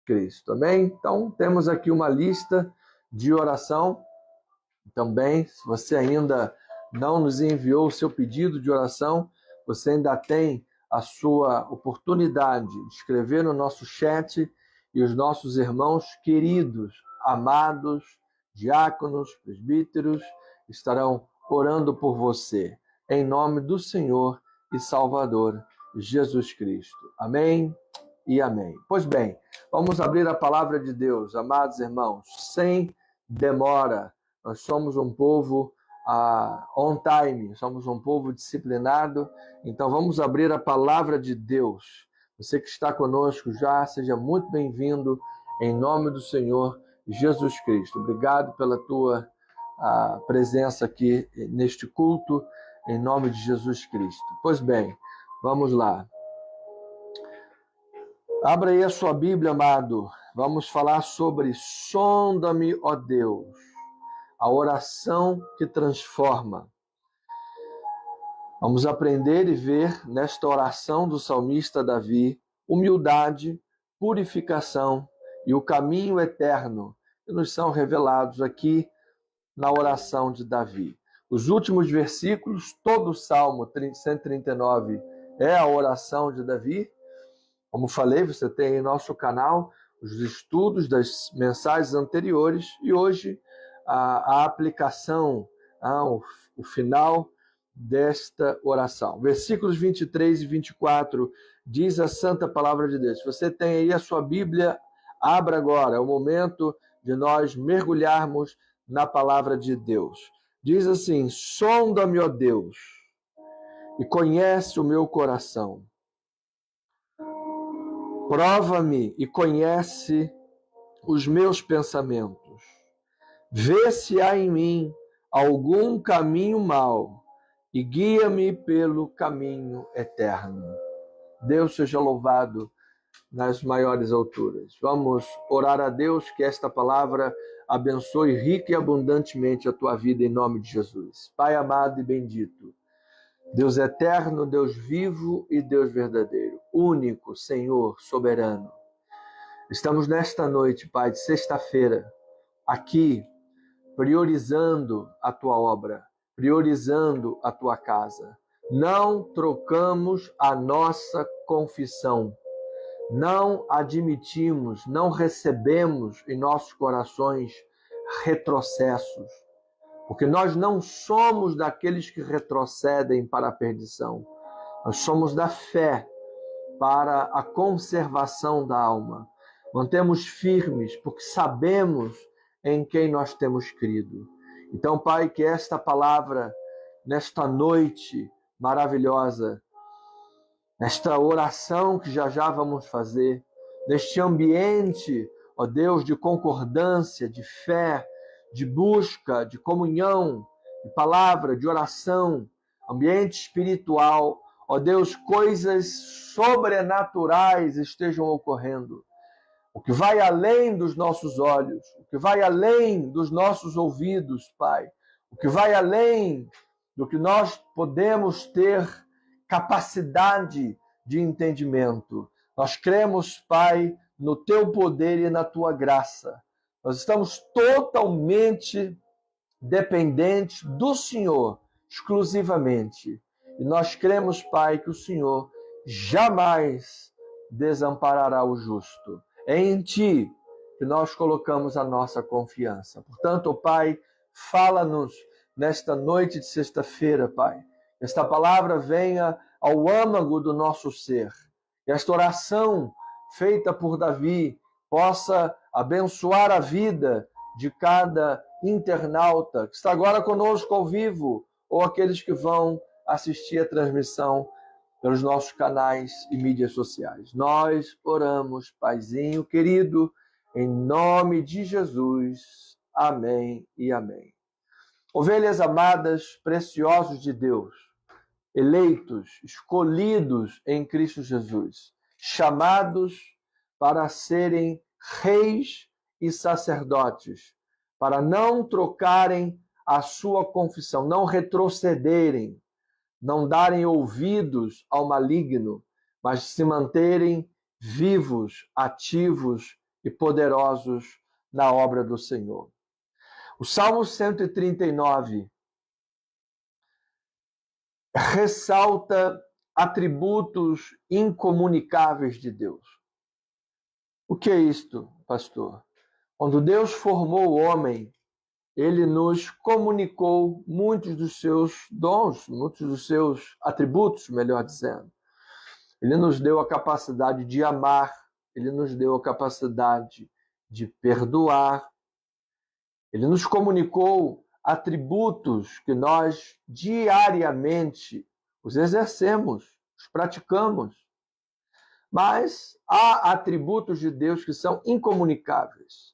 Cristo. Amém? Então, temos aqui uma lista de oração. Também, se você ainda não nos enviou o seu pedido de oração, você ainda tem a sua oportunidade de escrever no nosso chat e os nossos irmãos queridos, amados, diáconos, presbíteros, estarão orando por você, em nome do Senhor e Salvador Jesus Cristo. Amém e amém. Pois bem, vamos abrir a palavra de Deus, amados irmãos, sem demora. Nós somos um povo on time, somos um povo disciplinado, então vamos abrir a palavra de Deus. Você que está conosco já, seja muito bem-vindo, em nome do Senhor Jesus Cristo. Obrigado pela tua presença aqui neste culto, em nome de Jesus Cristo. Pois bem, vamos lá. Abra aí a sua Bíblia, amado. Vamos falar sobre sonda-me, ó Deus. A oração que transforma. Vamos aprender e ver nesta oração do salmista Davi humildade, purificação e o caminho eterno que nos são revelados aqui na oração de Davi. Os últimos versículos, todo o Salmo 139 é a oração de Davi. Como falei, você tem em nosso canal os estudos das mensagens anteriores e hoje a aplicação, o final desta oração. Versículos 23 e 24 diz a santa palavra de Deus. Se você tem aí a sua Bíblia, abra agora, é o momento de nós mergulharmos na palavra de Deus. Diz assim: sonda-me, ó Deus, e conhece o meu coração. Prova-me e conhece os meus pensamentos. Vê se há em mim algum caminho mau e guia-me pelo caminho eterno. Deus seja louvado nas maiores alturas. Vamos orar a Deus que esta palavra abençoe rica e abundantemente a tua vida em nome de Jesus. Pai amado e bendito, Deus eterno, Deus vivo e Deus verdadeiro, único, Senhor, soberano. Estamos nesta noite, Pai, de sexta-feira, aqui, priorizando a tua obra, priorizando a tua casa. Não trocamos a nossa confissão, não admitimos, não recebemos em nossos corações retrocessos, porque nós não somos daqueles que retrocedem para a perdição. Nós somos da fé para a conservação da alma. Mantemos firmes, porque sabemos em quem nós temos crido. Então, Pai, que esta palavra, nesta noite maravilhosa, nesta oração que já vamos fazer, neste ambiente, ó Deus, de concordância, de fé, de busca, de comunhão, de palavra, de oração, ambiente espiritual, ó Deus, coisas sobrenaturais estejam ocorrendo. O que vai além dos nossos olhos, o que vai além dos nossos ouvidos, Pai, o que vai além do que nós podemos ter capacidade de entendimento. Nós cremos, Pai, no teu poder e na tua graça. Nós estamos totalmente dependentes do Senhor, exclusivamente. E nós cremos, Pai, que o Senhor jamais desamparará o justo. É em Ti que nós colocamos a nossa confiança. Portanto, Pai, fala-nos nesta noite de sexta-feira, Pai. Esta palavra venha ao âmago do nosso ser. E esta oração feita por Davi possa abençoar a vida de cada internauta que está agora conosco ao vivo ou aqueles que vão assistir a transmissão pelos nossos canais e mídias sociais. Nós oramos, Paizinho querido, em nome de Jesus. Amém e amém. Ovelhas amadas, preciosos de Deus, eleitos, escolhidos em Cristo Jesus, chamados para serem reis e sacerdotes, para não trocarem a sua confissão, não retrocederem, não darem ouvidos ao maligno, mas se manterem vivos, ativos e poderosos na obra do Senhor. O Salmo 139 ressalta atributos incomunicáveis de Deus. O que é isto, pastor? Quando Deus formou o homem, ele nos comunicou muitos dos seus dons, muitos dos seus atributos, melhor dizendo. Ele nos deu a capacidade de amar, ele nos deu a capacidade de perdoar, ele nos comunicou atributos que nós diariamente os exercemos, os praticamos. Mas há atributos de Deus que são incomunicáveis,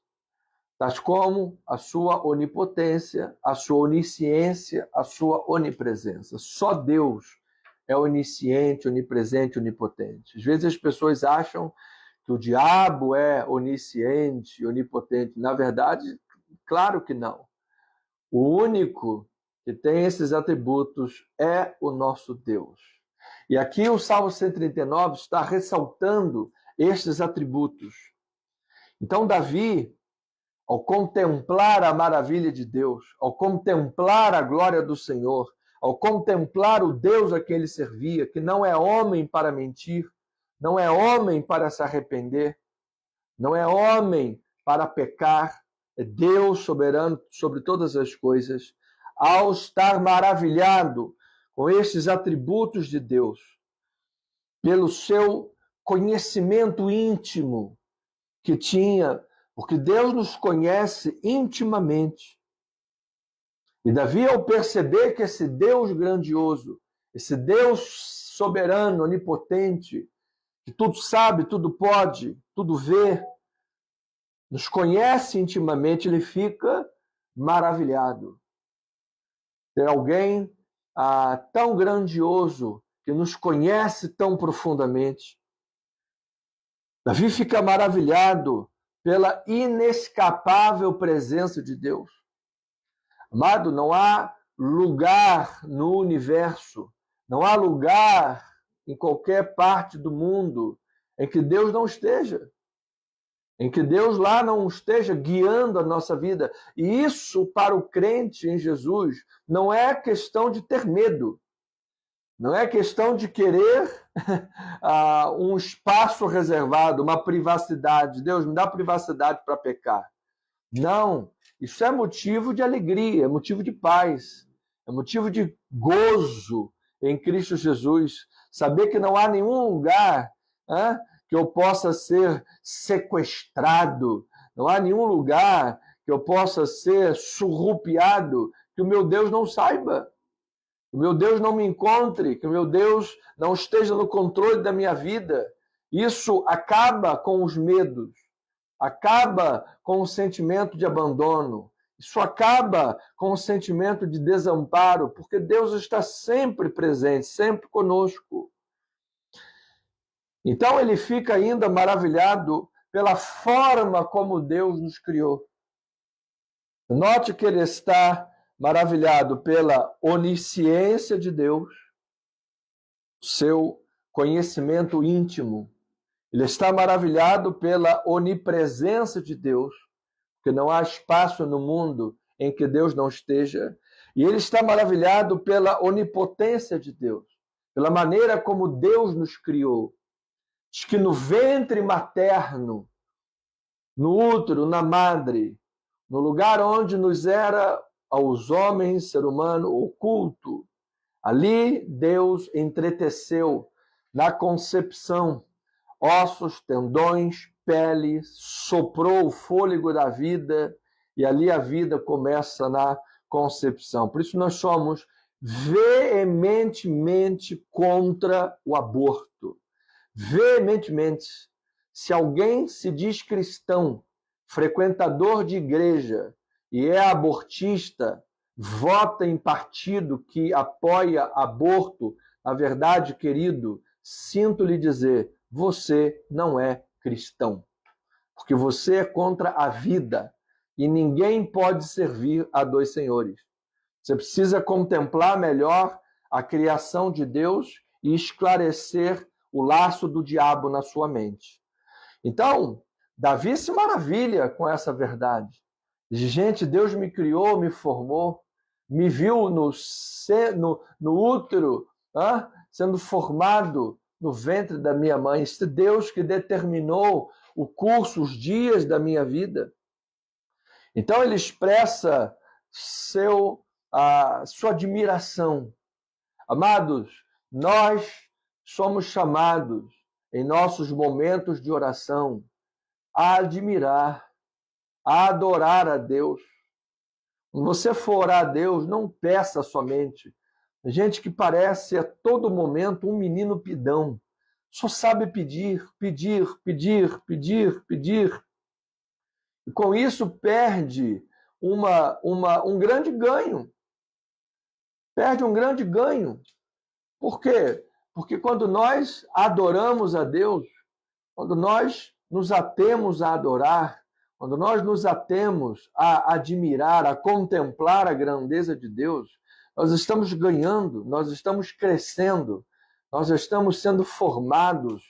tais como a sua onipotência, a sua onisciência, a sua onipresença. Só Deus é onisciente, onipresente, onipotente. Às vezes as pessoas acham que o diabo é onisciente, onipotente. Na verdade, claro que não. O único que tem esses atributos é o nosso Deus. E aqui o Salmo 139 está ressaltando estes atributos. Então Davi, ao contemplar a maravilha de Deus, ao contemplar a glória do Senhor, ao contemplar o Deus a quem ele servia, que não é homem para mentir, não é homem para se arrepender, não é homem para pecar, é Deus soberano sobre todas as coisas. Ao estar maravilhado com estes atributos de Deus, pelo seu conhecimento íntimo que tinha, porque Deus nos conhece intimamente. E Davi, ao perceber que esse Deus grandioso, esse Deus soberano, onipotente, que tudo sabe, tudo pode, tudo vê, nos conhece intimamente, ele fica maravilhado. Ter alguém tão grandioso, que nos conhece tão profundamente. Davi fica maravilhado pela inescapável presença de Deus. Amado, não há lugar no universo, não há lugar em qualquer parte do mundo em que Deus não esteja, em que Deus lá não esteja guiando a nossa vida. E isso, para o crente em Jesus, não é questão de ter medo, não é questão de querer um espaço reservado, uma privacidade. Deus, me dá privacidade para pecar. Não, isso é motivo de alegria, é motivo de paz, é motivo de gozo em Cristo Jesus. Saber que não há nenhum lugar que eu possa ser sequestrado, não há nenhum lugar que eu possa ser surrupiado, que o meu Deus não saiba, que o meu Deus não me encontre, que o meu Deus não esteja no controle da minha vida. Isso acaba com os medos, acaba com o sentimento de abandono, isso acaba com o sentimento de desamparo, porque Deus está sempre presente, sempre conosco. Então ele fica ainda maravilhado pela forma como Deus nos criou. Note que ele está maravilhado pela onisciência de Deus, seu conhecimento íntimo. Ele está maravilhado pela onipresença de Deus, porque não há espaço no mundo em que Deus não esteja. E ele está maravilhado pela onipotência de Deus, pela maneira como Deus nos criou. Diz que no ventre materno, no útero, na madre, no lugar onde nos era aos homens, ser humano, oculto, ali Deus entreteceu na concepção ossos, tendões, pele, soprou o fôlego da vida e ali a vida começa na concepção. Por isso nós somos veementemente contra o aborto. Veementemente. Se alguém se diz cristão, frequentador de igreja e é abortista, vota em partido que apoia aborto, na verdade, querido, sinto lhe dizer, você não é cristão, porque você é contra a vida e ninguém pode servir a dois senhores. Você precisa contemplar melhor a criação de Deus e esclarecer o laço do diabo na sua mente. Então, Davi se maravilha com essa verdade. Gente, Deus me criou, me formou, me viu no útero, sendo formado no ventre da minha mãe. Esse Deus que determinou o curso, os dias da minha vida. Então ele expressa sua admiração. Amados, nós somos chamados, em nossos momentos de oração, a admirar, a adorar a Deus. Quando você for orar a Deus, não peça somente. Gente que parece a todo momento um menino pidão. Só sabe pedir, pedir, pedir, pedir, pedir. E com isso perde um grande ganho. Perde um grande ganho. Por quê? Porque quando nós adoramos a Deus, quando nós nos atemos a adorar, quando nós nos atemos a admirar, a contemplar a grandeza de Deus, nós estamos ganhando, nós estamos crescendo, nós estamos sendo formados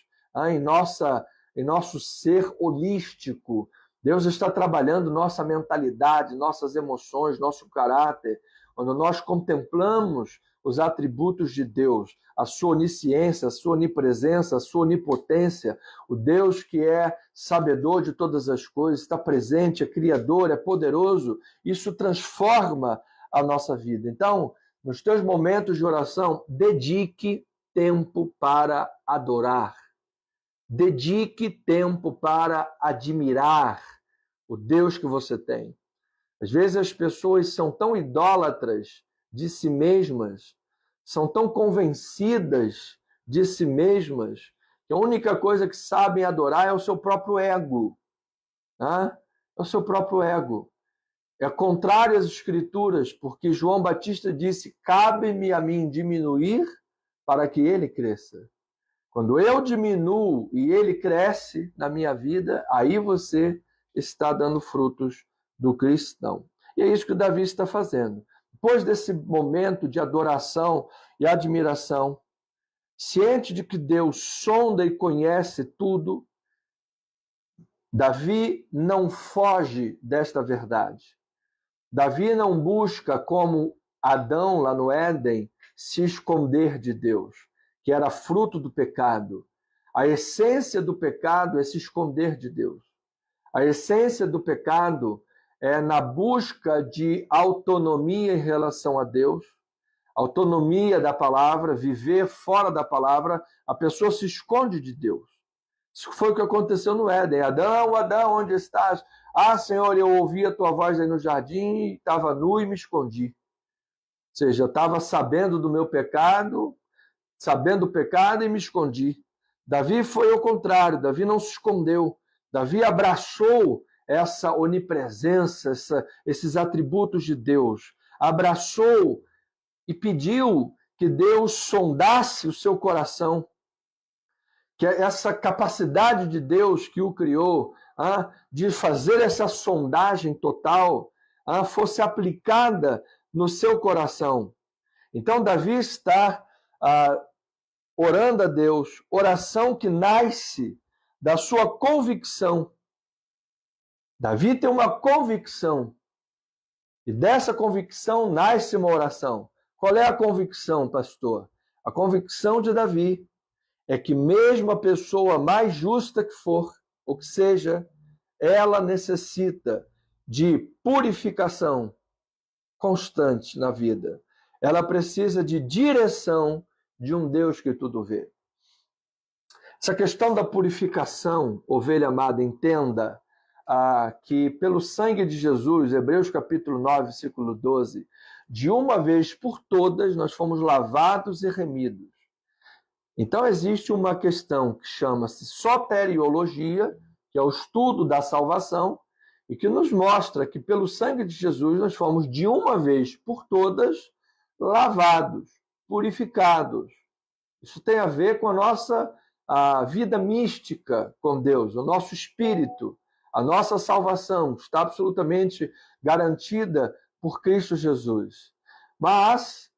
em nosso ser holístico. Deus está trabalhando nossa mentalidade, nossas emoções, nosso caráter. Quando nós contemplamos os atributos de Deus, a sua onisciência, a sua onipresença, a sua onipotência, o Deus que é sabedor de todas as coisas, está presente, é criador, é poderoso, isso transforma a nossa vida. Então, nos teus momentos de oração, dedique tempo para adorar. Dedique tempo para admirar o Deus que você tem. Às vezes as pessoas são tão idólatras de si mesmas, são tão convencidas de si mesmas, que a única coisa que sabem adorar é o seu próprio ego. É o seu próprio ego. É contrário às Escrituras, porque João Batista disse: cabe-me a mim diminuir para que ele cresça. Quando eu diminuo e ele cresce na minha vida, aí você está dando frutos do cristão. E é isso que Davi está fazendo. Depois desse momento de adoração e admiração, ciente de que Deus sonda e conhece tudo, Davi não foge desta verdade. Davi não busca, como Adão lá no Éden, se esconder de Deus, que era fruto do pecado. A essência do pecado é se esconder de Deus. A essência do pecado é na busca de autonomia em relação a Deus, autonomia da palavra, viver fora da palavra, a pessoa se esconde de Deus. Isso foi o que aconteceu no Éden. Adão, Adão, onde estás? Ah, Senhor, eu ouvi a tua voz aí no jardim, estava nu e me escondi. Ou seja, eu estava sabendo do meu pecado, sabendo do pecado e me escondi. Davi foi ao contrário, Davi não se escondeu. Davi abraçou essa onipresença, esses atributos de Deus. Abraçou e pediu que Deus sondasse o seu coração, que essa capacidade de Deus que o criou, de fazer essa sondagem total, fosse aplicada no seu coração. Então, Davi está orando a Deus, oração que nasce da sua convicção. Davi tem uma convicção, e dessa convicção nasce uma oração. Qual é a convicção, pastor? A convicção de Davi é que mesmo a pessoa mais justa que for, ou que seja, ela necessita de purificação constante na vida. Ela precisa de direção de um Deus que tudo vê. Essa questão da purificação, ovelha amada, entenda que pelo sangue de Jesus, Hebreus capítulo 9, versículo 12, de uma vez por todas nós fomos lavados e remidos. Então existe uma questão que chama-se soteriologia, que é o estudo da salvação, e que nos mostra que pelo sangue de Jesus nós fomos de uma vez por todas lavados, purificados. Isso tem a ver com a nossa vida mística com Deus, o nosso espírito. A nossa salvação está absolutamente garantida por Cristo Jesus. Mas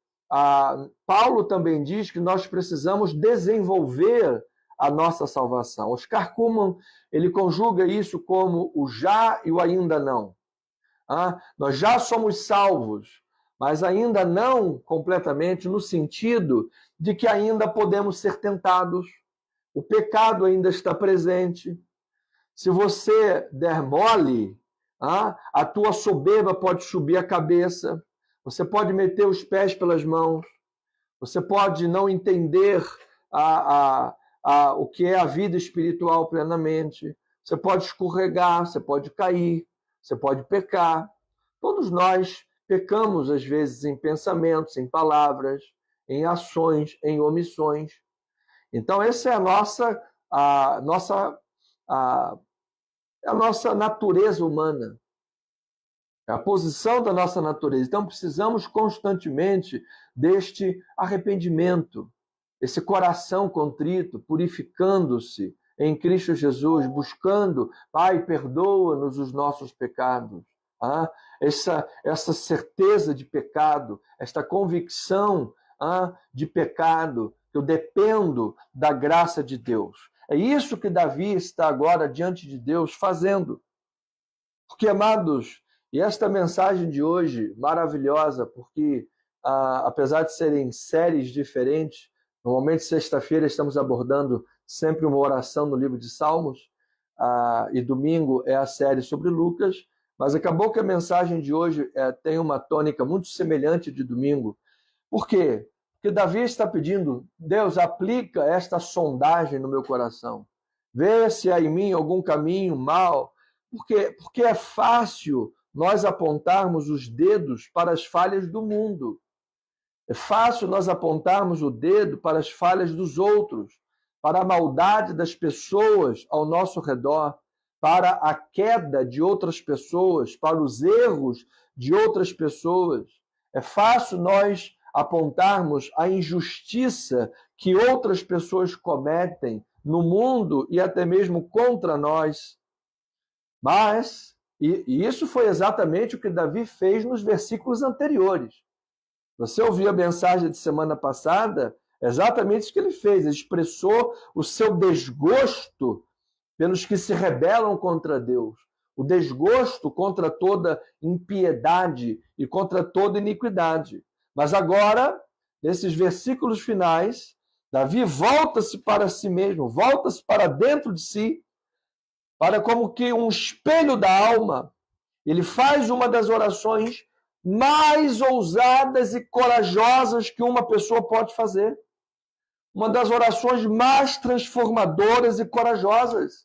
Paulo também diz que nós precisamos desenvolver a nossa salvação. Oscar Cullmann, ele conjuga isso como o já e o ainda não. Nós já somos salvos, mas ainda não completamente, no sentido de que ainda podemos ser tentados. O pecado ainda está presente. Se você der mole, a tua soberba pode subir a cabeça, você pode meter os pés pelas mãos, você pode não entender o que é a vida espiritual plenamente, você pode escorregar, você pode cair, você pode pecar. Todos nós pecamos, às vezes, em pensamentos, em palavras, em ações, em omissões. Então, essa é a nossa natureza humana, a posição da nossa natureza. Então, precisamos constantemente deste arrependimento, esse coração contrito, purificando-se em Cristo Jesus, buscando, Pai, perdoa-nos os nossos pecados. Essa certeza de pecado, esta convicção de pecado, que eu dependo da graça de Deus. É isso que Davi está agora diante de Deus fazendo. Porque, amados, e esta mensagem de hoje, maravilhosa, porque apesar de serem séries diferentes, normalmente sexta-feira estamos abordando sempre uma oração no livro de Salmos, e domingo é a série sobre Lucas, mas acabou que a mensagem de hoje tem uma tônica muito semelhante de domingo. Por quê? Porque Davi está pedindo, Deus, aplica esta sondagem no meu coração. Vê se há em mim algum caminho mau. Porque é fácil nós apontarmos os dedos para as falhas do mundo. É fácil nós apontarmos o dedo para as falhas dos outros, para a maldade das pessoas ao nosso redor, para a queda de outras pessoas, para os erros de outras pessoas. É fácil nós apontarmos a injustiça que outras pessoas cometem no mundo e até mesmo contra nós. Mas, e isso foi exatamente o que Davi fez nos versículos anteriores. Você ouviu a mensagem de semana passada? Exatamente isso que ele fez. Ele expressou o seu desgosto pelos que se rebelam contra Deus, o desgosto contra toda impiedade e contra toda iniquidade. Mas agora, nesses versículos finais, Davi volta-se para si mesmo, volta-se para dentro de si, para como que um espelho da alma. Ele faz uma das orações mais ousadas e corajosas que uma pessoa pode fazer. Uma das orações mais transformadoras e corajosas,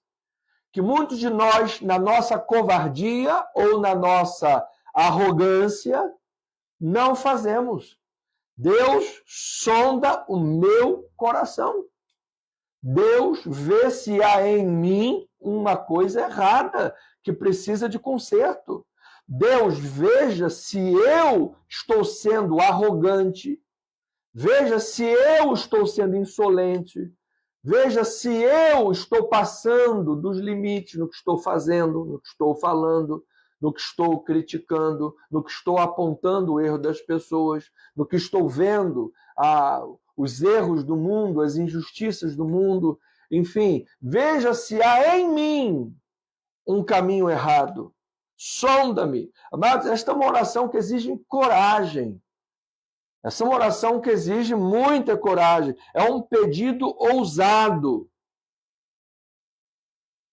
que muitos de nós, na nossa covardia ou na nossa arrogância, não fazemos. Deus sonda o meu coração. Deus vê se há em mim uma coisa errada que precisa de conserto. Deus veja se eu estou sendo arrogante, veja se eu estou sendo insolente, veja se eu estou passando dos limites no que estou fazendo, no que estou falando, no que estou criticando, no que estou apontando o erro das pessoas, no que estou vendo os erros do mundo, as injustiças do mundo. Enfim, veja se há em mim um caminho errado. Sonda-me. Amados, esta é uma oração que exige coragem. Essa é uma oração que exige muita coragem. É um pedido ousado.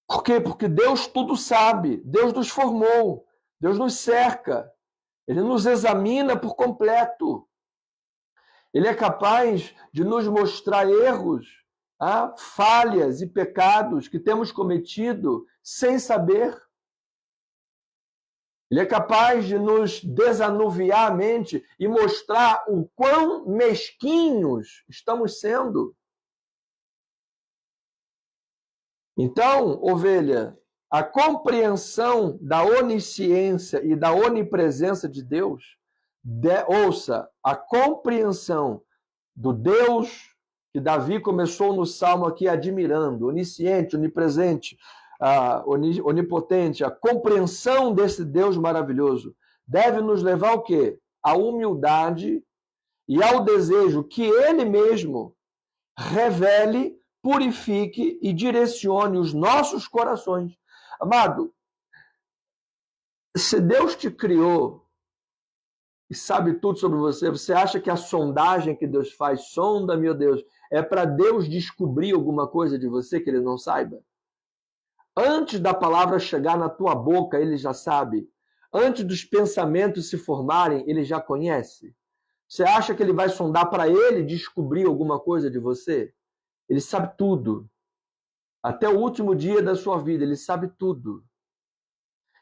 Por quê? Porque Deus tudo sabe. Deus nos formou. Deus nos cerca. Ele nos examina por completo. Ele é capaz de nos mostrar erros, falhas e pecados que temos cometido sem saber. Ele é capaz de nos desanuviar a mente e mostrar o quão mesquinhos estamos sendo. Então, ovelha, a compreensão da onisciência e da onipresença de Deus, ouça, a compreensão do Deus que Davi começou no Salmo aqui admirando, onisciente, onipresente, onipotente, a compreensão desse Deus maravilhoso deve nos levar ao quê? À humildade e ao desejo que Ele mesmo revele purifique e direcione os nossos corações. Amado, se Deus te criou e sabe tudo sobre você, você acha que a sondagem que Deus faz, sonda, meu Deus, é para Deus descobrir alguma coisa de você que ele não saiba? Antes da palavra chegar na tua boca, ele já sabe. Antes dos pensamentos se formarem, ele já conhece. Você acha que ele vai sondar para ele descobrir alguma coisa de você? Ele sabe tudo. Até o último dia da sua vida, ele sabe tudo.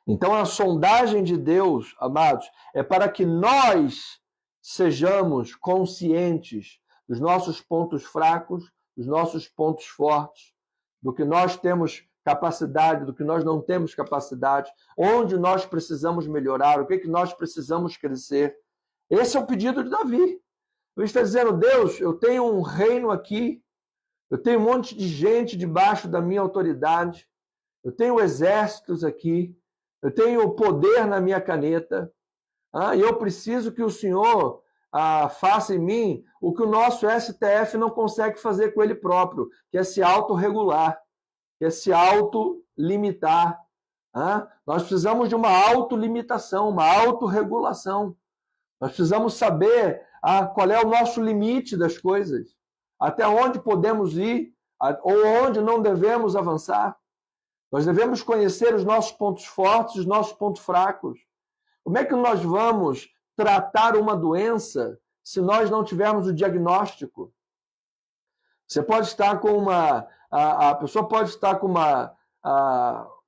Então, a sondagem de Deus, amados, é para que nós sejamos conscientes dos nossos pontos fracos, dos nossos pontos fortes, do que nós temos capacidade, do que nós não temos capacidade, onde nós precisamos melhorar, o que nós precisamos crescer. Esse é o pedido de Davi. Ele está dizendo, Deus, eu tenho um reino aqui, eu tenho um monte de gente debaixo da minha autoridade, eu tenho exércitos aqui, eu tenho poder na minha caneta, e eu preciso que o Senhor faça em mim o que o nosso STF não consegue fazer com ele próprio, que é se autorregular, que é se autolimitar. Nós precisamos de uma autolimitação, uma autorregulação. Nós precisamos saber qual é o nosso limite das coisas, até onde podemos ir, ou onde não devemos avançar. Nós devemos conhecer os nossos pontos fortes, os nossos pontos fracos. Como é que nós vamos tratar uma doença se nós não tivermos o diagnóstico? Você pode estar com a pessoa pode estar com uma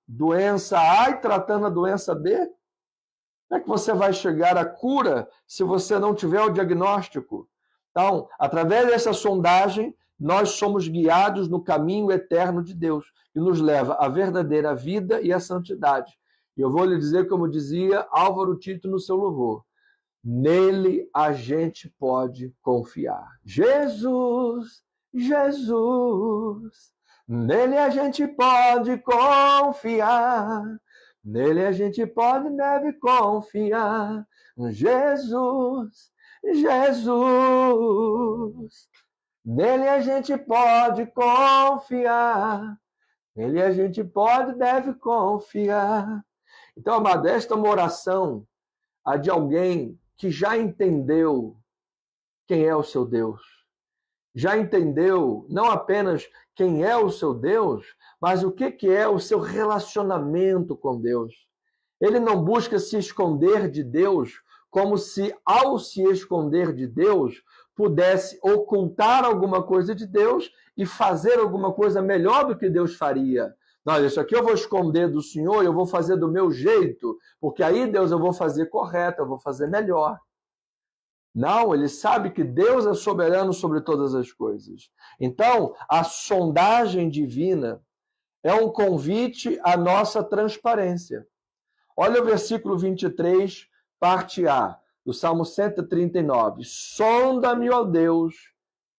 doença A e tratando a doença B? Como é que você vai chegar à cura se você não tiver o diagnóstico? Então, através dessa sondagem, nós somos guiados no caminho eterno de Deus, que nos leva à verdadeira vida e à santidade. E eu vou lhe dizer, como dizia Álvaro Tito no seu louvor, nele a gente pode confiar. Jesus, Jesus, nele a gente pode confiar. Nele a gente pode e deve confiar. Jesus, Jesus, nele a gente pode confiar. Nele a gente pode e deve confiar. Então, amado, esta é uma oração de alguém que já entendeu quem é o seu Deus. Já entendeu não apenas quem é o seu Deus, mas o que é o seu relacionamento com Deus. Ele não busca se esconder de Deus como se, ao se esconder de Deus, pudesse ocultar alguma coisa de Deus e fazer alguma coisa melhor do que Deus faria. Não, isso aqui eu vou esconder do Senhor, eu vou fazer do meu jeito, porque aí, Deus, eu vou fazer correto, eu vou fazer melhor. Não, ele sabe que Deus é soberano sobre todas as coisas. Então, a sondagem divina é um convite à nossa transparência. Olha o versículo 23, parte A, do Salmo 139. Sonda-me, ó Deus,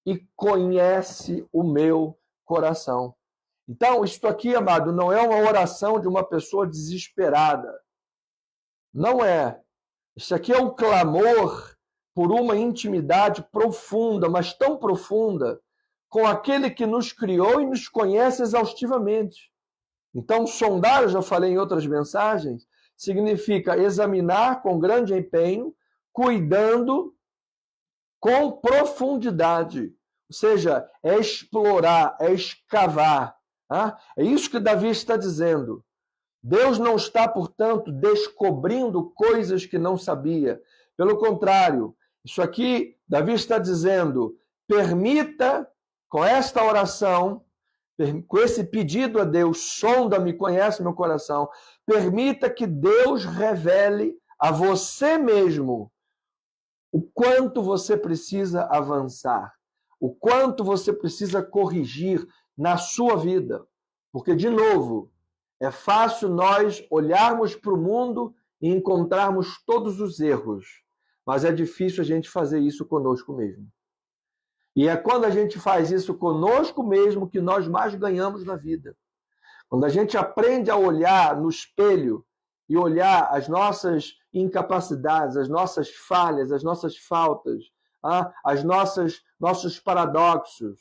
e conhece o meu coração. Então, isto aqui, amado, não é uma oração de uma pessoa desesperada. Não é. Isso aqui é um clamor por uma intimidade profunda, mas tão profunda, com aquele que nos criou e nos conhece exaustivamente. Então, sondar, eu já falei em outras mensagens, significa examinar com grande empenho, cuidando com profundidade. Ou seja, é explorar, é escavar. É isso que Davi está dizendo. Deus não está, portanto, descobrindo coisas que não sabia. Pelo contrário, isso aqui, Davi está dizendo, permita, com esta oração, com esse pedido a Deus, sonda-me, conhece meu coração, permita que Deus revele a você mesmo o quanto você precisa avançar, o quanto você precisa corrigir na sua vida. Porque, de novo, é fácil nós olharmos para o mundo e encontrarmos todos os erros, mas é difícil a gente fazer isso conosco mesmo. E é quando a gente faz isso conosco mesmo que nós mais ganhamos na vida. Quando a gente aprende a olhar no espelho e olhar as nossas incapacidades, as nossas falhas, as nossas faltas, nossos paradoxos,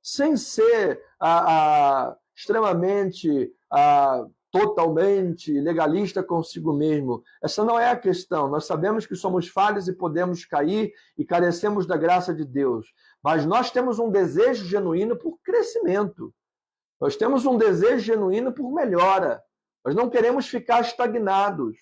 sem ser extremamente, totalmente legalista consigo mesmo. Essa não é a questão. Nós sabemos que somos falhos e podemos cair e carecemos da graça de Deus. Mas nós temos um desejo genuíno por crescimento. Nós temos um desejo genuíno por melhora. Nós não queremos ficar estagnados.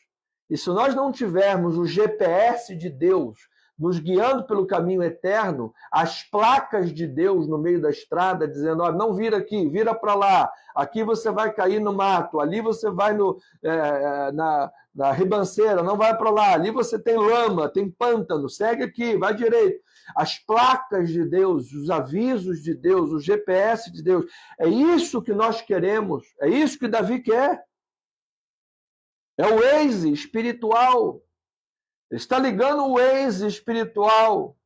E se nós não tivermos o GPS de Deus nos guiando pelo caminho eterno, as placas de Deus no meio da estrada, dizendo, ó, não vira aqui, vira para lá, aqui você vai cair no mato, ali você vai na ribanceira, não vai para lá, ali você tem lama, tem pântano, segue aqui, vai direito. As placas de Deus, os avisos de Deus, o GPS de Deus, é isso que nós queremos, é isso que Davi quer. É o Waze espiritual. Ele está ligando o Waze espiritual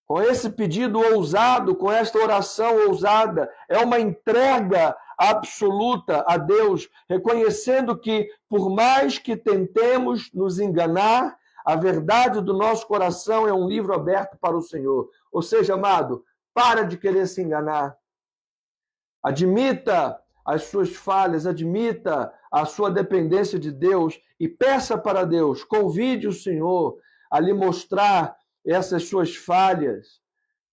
com esse pedido ousado, com esta oração ousada. É uma entrega absoluta a Deus, reconhecendo que, por mais que tentemos nos enganar, a verdade do nosso coração é um livro aberto para o Senhor. Ou seja, amado, para de querer se enganar. Admita as suas falhas, admita a sua dependência de Deus e peça para Deus, convide o Senhor a lhe mostrar essas suas falhas.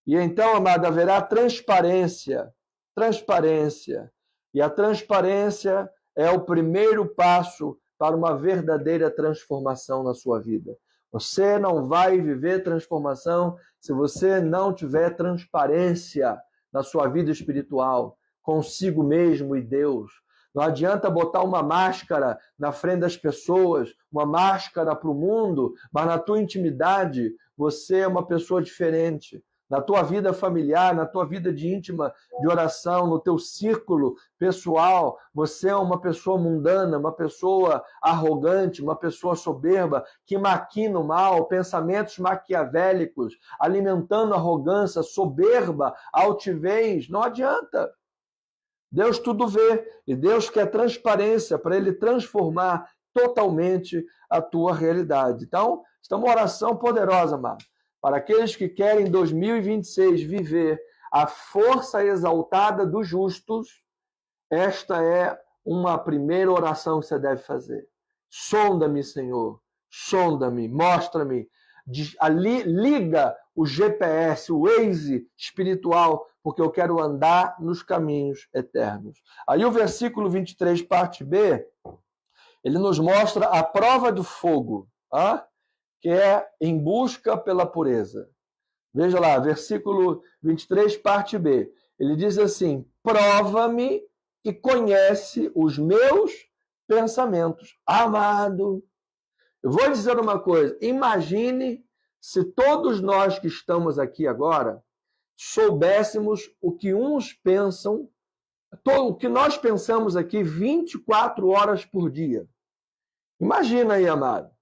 E então, amado, haverá transparência. Transparência. E a transparência é o primeiro passo para uma verdadeira transformação na sua vida. Você não vai viver transformação se você não tiver transparência na sua vida espiritual, consigo mesmo e Deus. Não adianta botar uma máscara na frente das pessoas, uma máscara para o mundo, mas na tua intimidade você é uma pessoa diferente. Na tua vida familiar, na tua vida de íntima, de oração, no teu círculo pessoal, você é uma pessoa mundana, uma pessoa arrogante, uma pessoa soberba, que maquina o mal, pensamentos maquiavélicos, alimentando arrogância, soberba, altivez. Não adianta. Deus tudo vê, e Deus quer transparência para Ele transformar totalmente a tua realidade. Então, esta é uma oração poderosa, amado, para aqueles que querem em 2026 viver a força exaltada dos justos. Esta é uma primeira oração que você deve fazer. Sonda-me, Senhor, sonda-me, mostra-me, liga o GPS, o Waze espiritual, porque eu quero andar nos caminhos eternos. Aí o versículo 23, parte B, ele nos mostra a prova do fogo, que é em busca pela pureza. Veja lá, versículo 23, parte B. Ele diz assim, prova-me e conhece os meus pensamentos. Amado, eu vou dizer uma coisa, imagine se todos nós que estamos aqui agora soubéssemos o que uns pensam, o que nós pensamos aqui 24 horas por dia. Imagina aí, amado.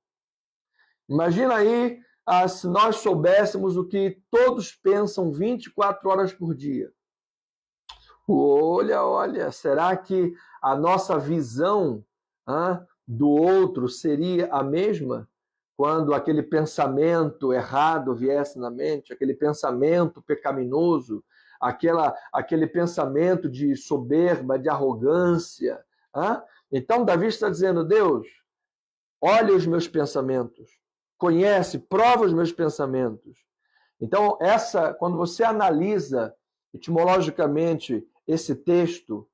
Imagina aí se nós soubéssemos o que todos pensam 24 horas por dia. Olha, será que a nossa visão do outro seria a mesma? Quando aquele pensamento errado viesse na mente, aquele pensamento pecaminoso, aquele pensamento de soberba, de arrogância. Então, Davi está dizendo, Deus, olha os meus pensamentos, conhece, prova os meus pensamentos. Então, quando você analisa etimologicamente esse texto,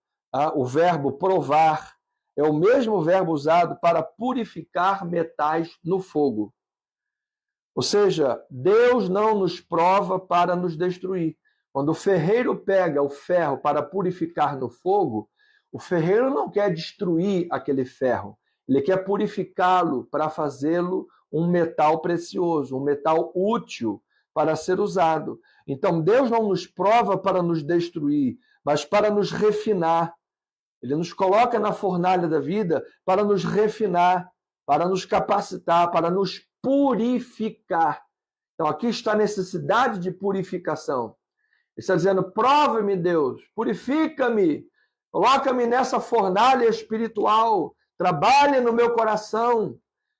o verbo provar, é o mesmo verbo usado para purificar metais no fogo. Ou seja, Deus não nos prova para nos destruir. Quando o ferreiro pega o ferro para purificar no fogo, o ferreiro não quer destruir aquele ferro. Ele quer purificá-lo para fazê-lo um metal precioso, um metal útil para ser usado. Então, Deus não nos prova para nos destruir, mas para nos refinar. Ele nos coloca na fornalha da vida para nos refinar, para nos capacitar, para nos purificar. Então, aqui está a necessidade de purificação. Ele está dizendo, prova-me, Deus, purifica-me, coloca-me nessa fornalha espiritual, trabalha no meu coração.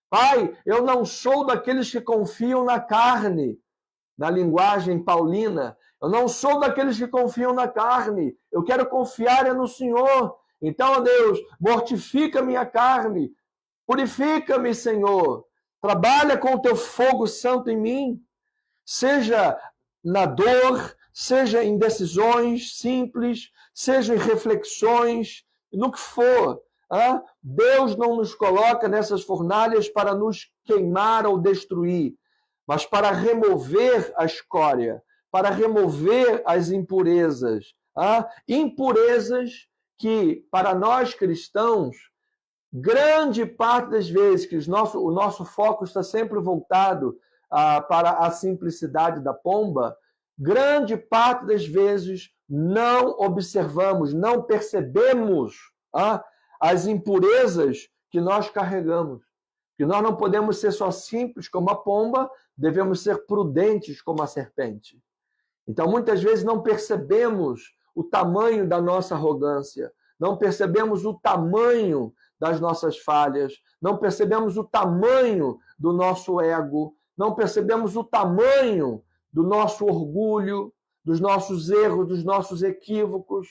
Pai, eu não sou daqueles que confiam na carne, na linguagem paulina. Eu não sou daqueles que confiam na carne. Eu quero confiar no Senhor. Então, ó Deus, mortifica minha carne. Purifica-me, Senhor. Trabalha com o teu fogo santo em mim. Seja na dor, seja em decisões simples, seja em reflexões, no que for. Deus não nos coloca nessas fornalhas para nos queimar ou destruir, mas para remover a escória, para remover as impurezas. Impurezas que, para nós cristãos, grande parte das vezes que o nosso foco está sempre voltado para a simplicidade da pomba, grande parte das vezes não observamos, não percebemos as impurezas que nós carregamos. Que nós não podemos ser só simples como a pomba, devemos ser prudentes como a serpente. Então, muitas vezes não percebemos o tamanho da nossa arrogância, não percebemos o tamanho das nossas falhas, não percebemos o tamanho do nosso ego, não percebemos o tamanho do nosso orgulho, dos nossos erros, dos nossos equívocos.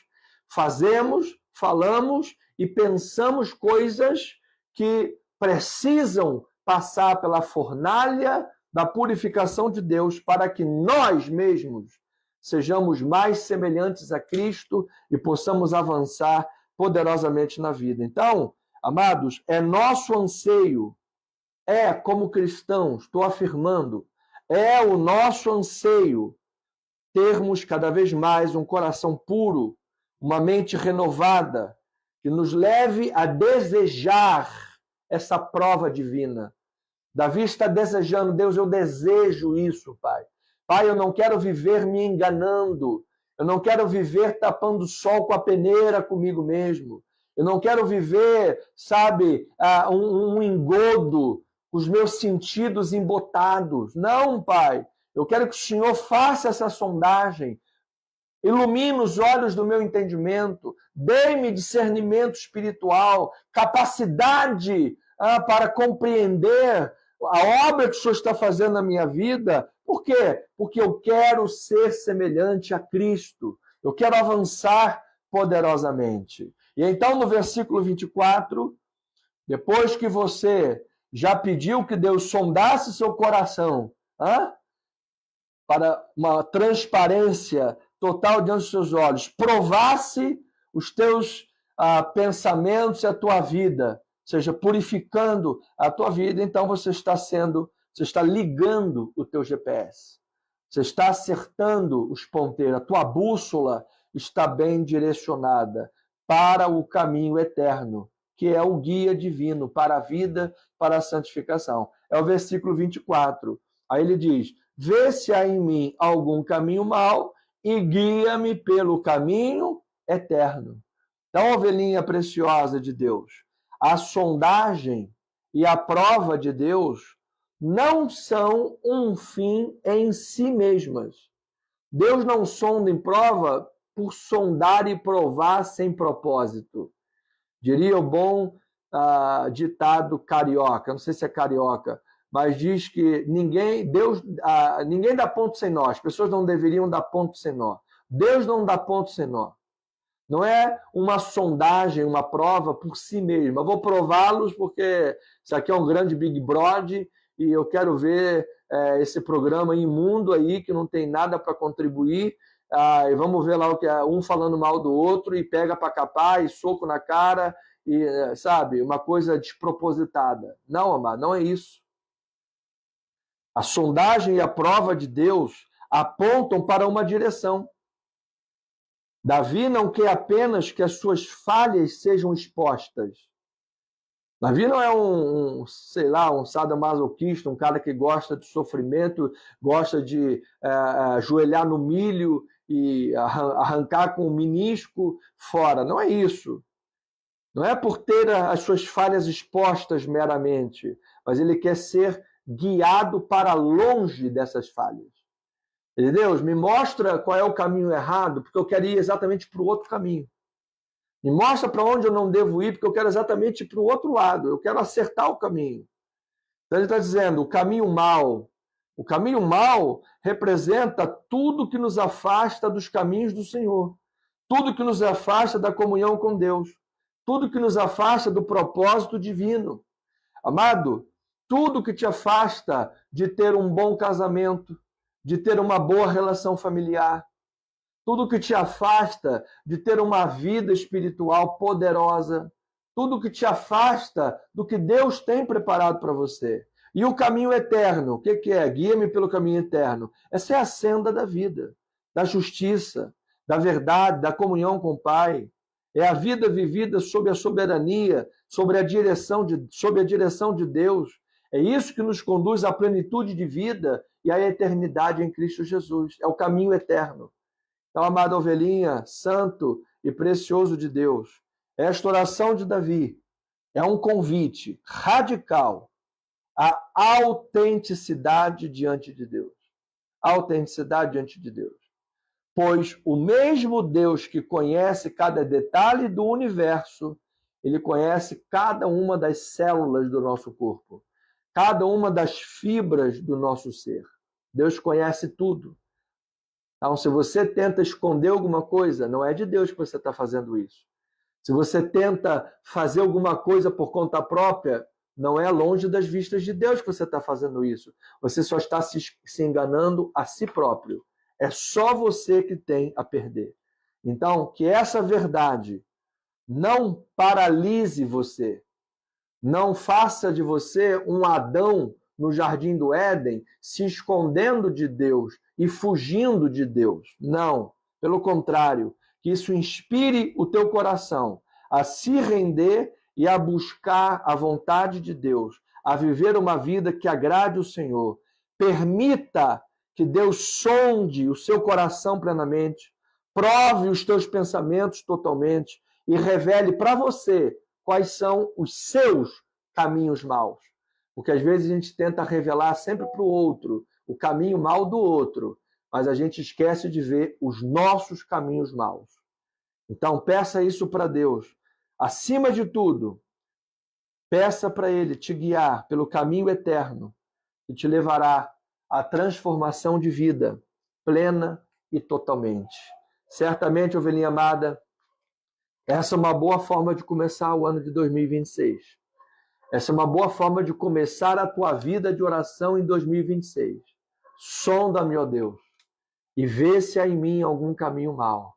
Fazemos, falamos e pensamos coisas que precisam passar pela fornalha da purificação de Deus para que nós mesmos sejamos mais semelhantes a Cristo e possamos avançar poderosamente na vida. Então, amados, é nosso anseio, como cristãos, estou afirmando, é o nosso anseio termos cada vez mais um coração puro, uma mente renovada, que nos leve a desejar essa prova divina. Davi está desejando, Deus, eu desejo isso, Pai. Pai, eu não quero viver me enganando, eu não quero viver tapando o sol com a peneira comigo mesmo. Eu não quero viver, sabe, um engodo, os meus sentidos embotados. Não, Pai. Eu quero que o Senhor faça essa sondagem. Ilumine os olhos do meu entendimento. Dê-me discernimento espiritual, capacidade para compreender a obra que o Senhor está fazendo na minha vida. Por quê? Porque eu quero ser semelhante a Cristo. Eu quero avançar poderosamente. E então, no versículo 24, depois que você já pediu que Deus sondasse seu coração, para uma transparência total diante dos seus olhos, provasse os teus pensamentos e a tua vida, ou seja, purificando a tua vida, então você está ligando o teu GPS. Você está acertando os ponteiros, a tua bússola está bem direcionada para o caminho eterno, que é o guia divino para a vida, para a santificação. É o versículo 24. Aí ele diz, vê se há em mim algum caminho mau e guia-me pelo caminho eterno. Então, ovelhinha preciosa de Deus, a sondagem e a prova de Deus não são um fim em si mesmas. Deus não sonda em prova por sondar e provar sem propósito. Diria o bom ditado carioca, não sei se é carioca, mas diz que ninguém dá ponto sem nó. As pessoas não deveriam dar ponto sem nó. Deus não dá ponto sem nó. Não é uma sondagem, uma prova por si mesmo. Eu vou prová-los porque isso aqui é um grande Big Brother e eu quero ver esse programa imundo aí que não tem nada para contribuir. E vamos ver lá o que é um falando mal do outro e pega para capar e soco na cara e, sabe, uma coisa despropositada. Não, amado, não é isso. A sondagem e a prova de Deus apontam para uma direção. Davi não quer apenas que as suas falhas sejam expostas. Davi não é um sadomasoquista, um cara que gosta de sofrimento, gosta de ajoelhar no milho e arrancar com o menisco fora. Não é isso. Não é por ter as suas falhas expostas meramente, mas ele quer ser guiado para longe dessas falhas. Deus, me mostra qual é o caminho errado, porque eu quero ir exatamente para o outro caminho. Me mostra para onde eu não devo ir, porque eu quero exatamente ir para o outro lado. Eu quero acertar o caminho. Então ele está dizendo, o caminho mau O caminho mau representa tudo que nos afasta dos caminhos do Senhor, tudo que nos afasta da comunhão com Deus, tudo que nos afasta do propósito divino. Amado, tudo que te afasta de ter um bom casamento, de ter uma boa relação familiar, tudo que te afasta de ter uma vida espiritual poderosa, tudo que te afasta do que Deus tem preparado para você. E o caminho eterno, o que é? Guia-me pelo caminho eterno. Essa é a senda da vida, da justiça, da verdade, da comunhão com o Pai. É a vida vivida sob a soberania, sob a direção de Deus. É isso que nos conduz à plenitude de vida e à eternidade em Cristo Jesus. É o caminho eterno. Então, amada ovelhinha, santo e precioso de Deus, esta oração de Davi é um convite radical à autenticidade diante de Deus. Autenticidade diante de Deus. Pois o mesmo Deus que conhece cada detalhe do universo, ele conhece cada uma das células do nosso corpo, cada uma das fibras do nosso ser. Deus conhece tudo. Então, se você tenta esconder alguma coisa, não é de Deus que você está fazendo isso. Se você tenta fazer alguma coisa por conta própria, não é longe das vistas de Deus que você está fazendo isso. Você só está se enganando a si próprio. É só você que tem a perder. Então, que essa verdade não paralise você, não faça de você um Adão no jardim do Éden, se escondendo de Deus e fugindo de Deus. Não, pelo contrário, que isso inspire o teu coração a se render e a buscar a vontade de Deus, a viver uma vida que agrade o Senhor. Permita que Deus sonde o seu coração plenamente, prove os teus pensamentos totalmente e revele para você quais são os seus caminhos maus. Porque às vezes a gente tenta revelar sempre para o outro o caminho mau do outro, mas a gente esquece de ver os nossos caminhos maus. Então peça isso para Deus. Acima de tudo, peça para Ele te guiar pelo caminho eterno que te levará à transformação de vida plena e totalmente. Certamente, ovelhinha amada, essa é uma boa forma de começar o ano de 2026. Essa é uma boa forma de começar a tua vida de oração em 2026. Sonda-me, ó Deus, e vê se há em mim algum caminho mau,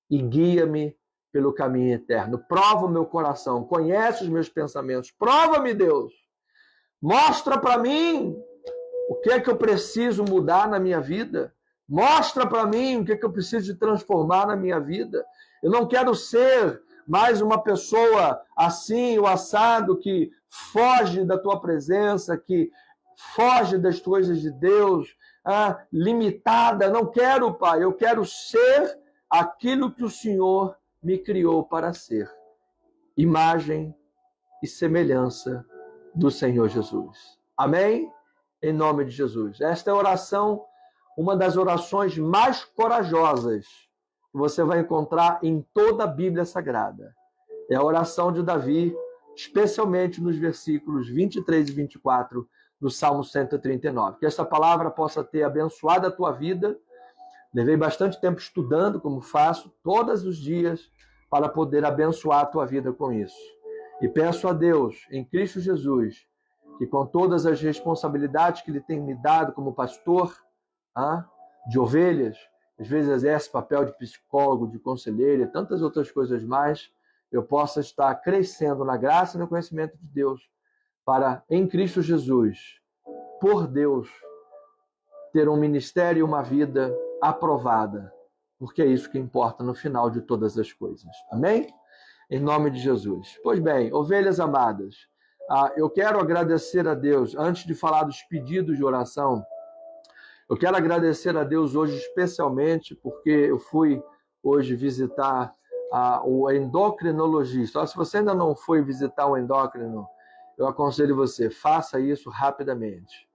e guia-me pelo caminho eterno. Prova o meu coração, conhece os meus pensamentos. Prova-me, Deus. Mostra para mim o que é que eu preciso mudar na minha vida. Mostra para mim o que é que eu preciso de transformar na minha vida. Eu não quero ser mais uma pessoa assim, o assado, que foge da tua presença, que foge das coisas de Deus, limitada. Não quero, Pai. Eu quero ser aquilo que o Senhor me criou para ser. Imagem e semelhança do Senhor Jesus. Amém? Em nome de Jesus. Esta é a oração, uma das orações mais corajosas que você vai encontrar em toda a Bíblia Sagrada. É a oração de Davi, especialmente nos versículos 23 e 24 do Salmo 139. Que essa palavra possa ter abençoado a tua vida. Levei bastante tempo estudando, como faço todos os dias, para poder abençoar a tua vida com isso. E peço a Deus, em Cristo Jesus, que com todas as responsabilidades que Ele tem me dado como pastor de ovelhas, às vezes exerce papel de psicólogo, de conselheiro e tantas outras coisas mais, eu possa estar crescendo na graça e no conhecimento de Deus, para, em Cristo Jesus, por Deus, ter um ministério e uma vida aprovada, porque é isso que importa no final de todas as coisas. Amém? Em nome de Jesus. Pois bem, ovelhas amadas, eu quero agradecer a Deus, antes de falar dos pedidos de oração, eu quero agradecer a Deus hoje especialmente porque eu fui hoje visitar o endocrinologista. Se você ainda não foi visitar o endócrino, eu aconselho você, faça isso rapidamente.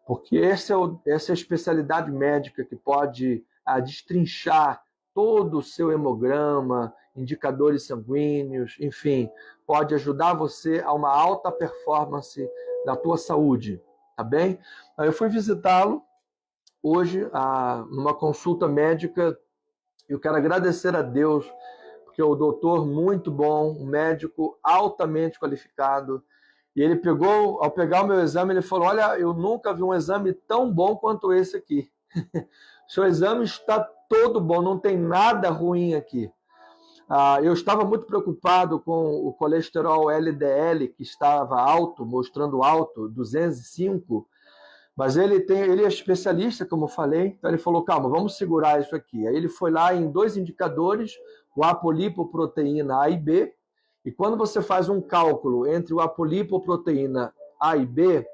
Porque essa é a especialidade médica que pode destrinchar todo o seu hemograma, indicadores sanguíneos, enfim, pode ajudar você a uma alta performance da tua saúde. tá bem? Aí eu fui visitá-lo hoje, numa consulta médica. Eu quero agradecer a Deus, porque o doutor muito bom, um médico altamente qualificado, e ele pegou, ao pegar o meu exame, ele falou: olha, eu nunca vi um exame tão bom quanto esse aqui. Seu exame está todo bom, não tem nada ruim aqui. Eu estava muito preocupado com o colesterol LDL, que estava alto, mostrando alto, 205, mas ele é especialista, como eu falei, então ele falou: calma, vamos segurar isso aqui. Aí ele foi lá em 2 indicadores, o apolipoproteína A e B, e quando você faz um cálculo entre o apolipoproteína A e B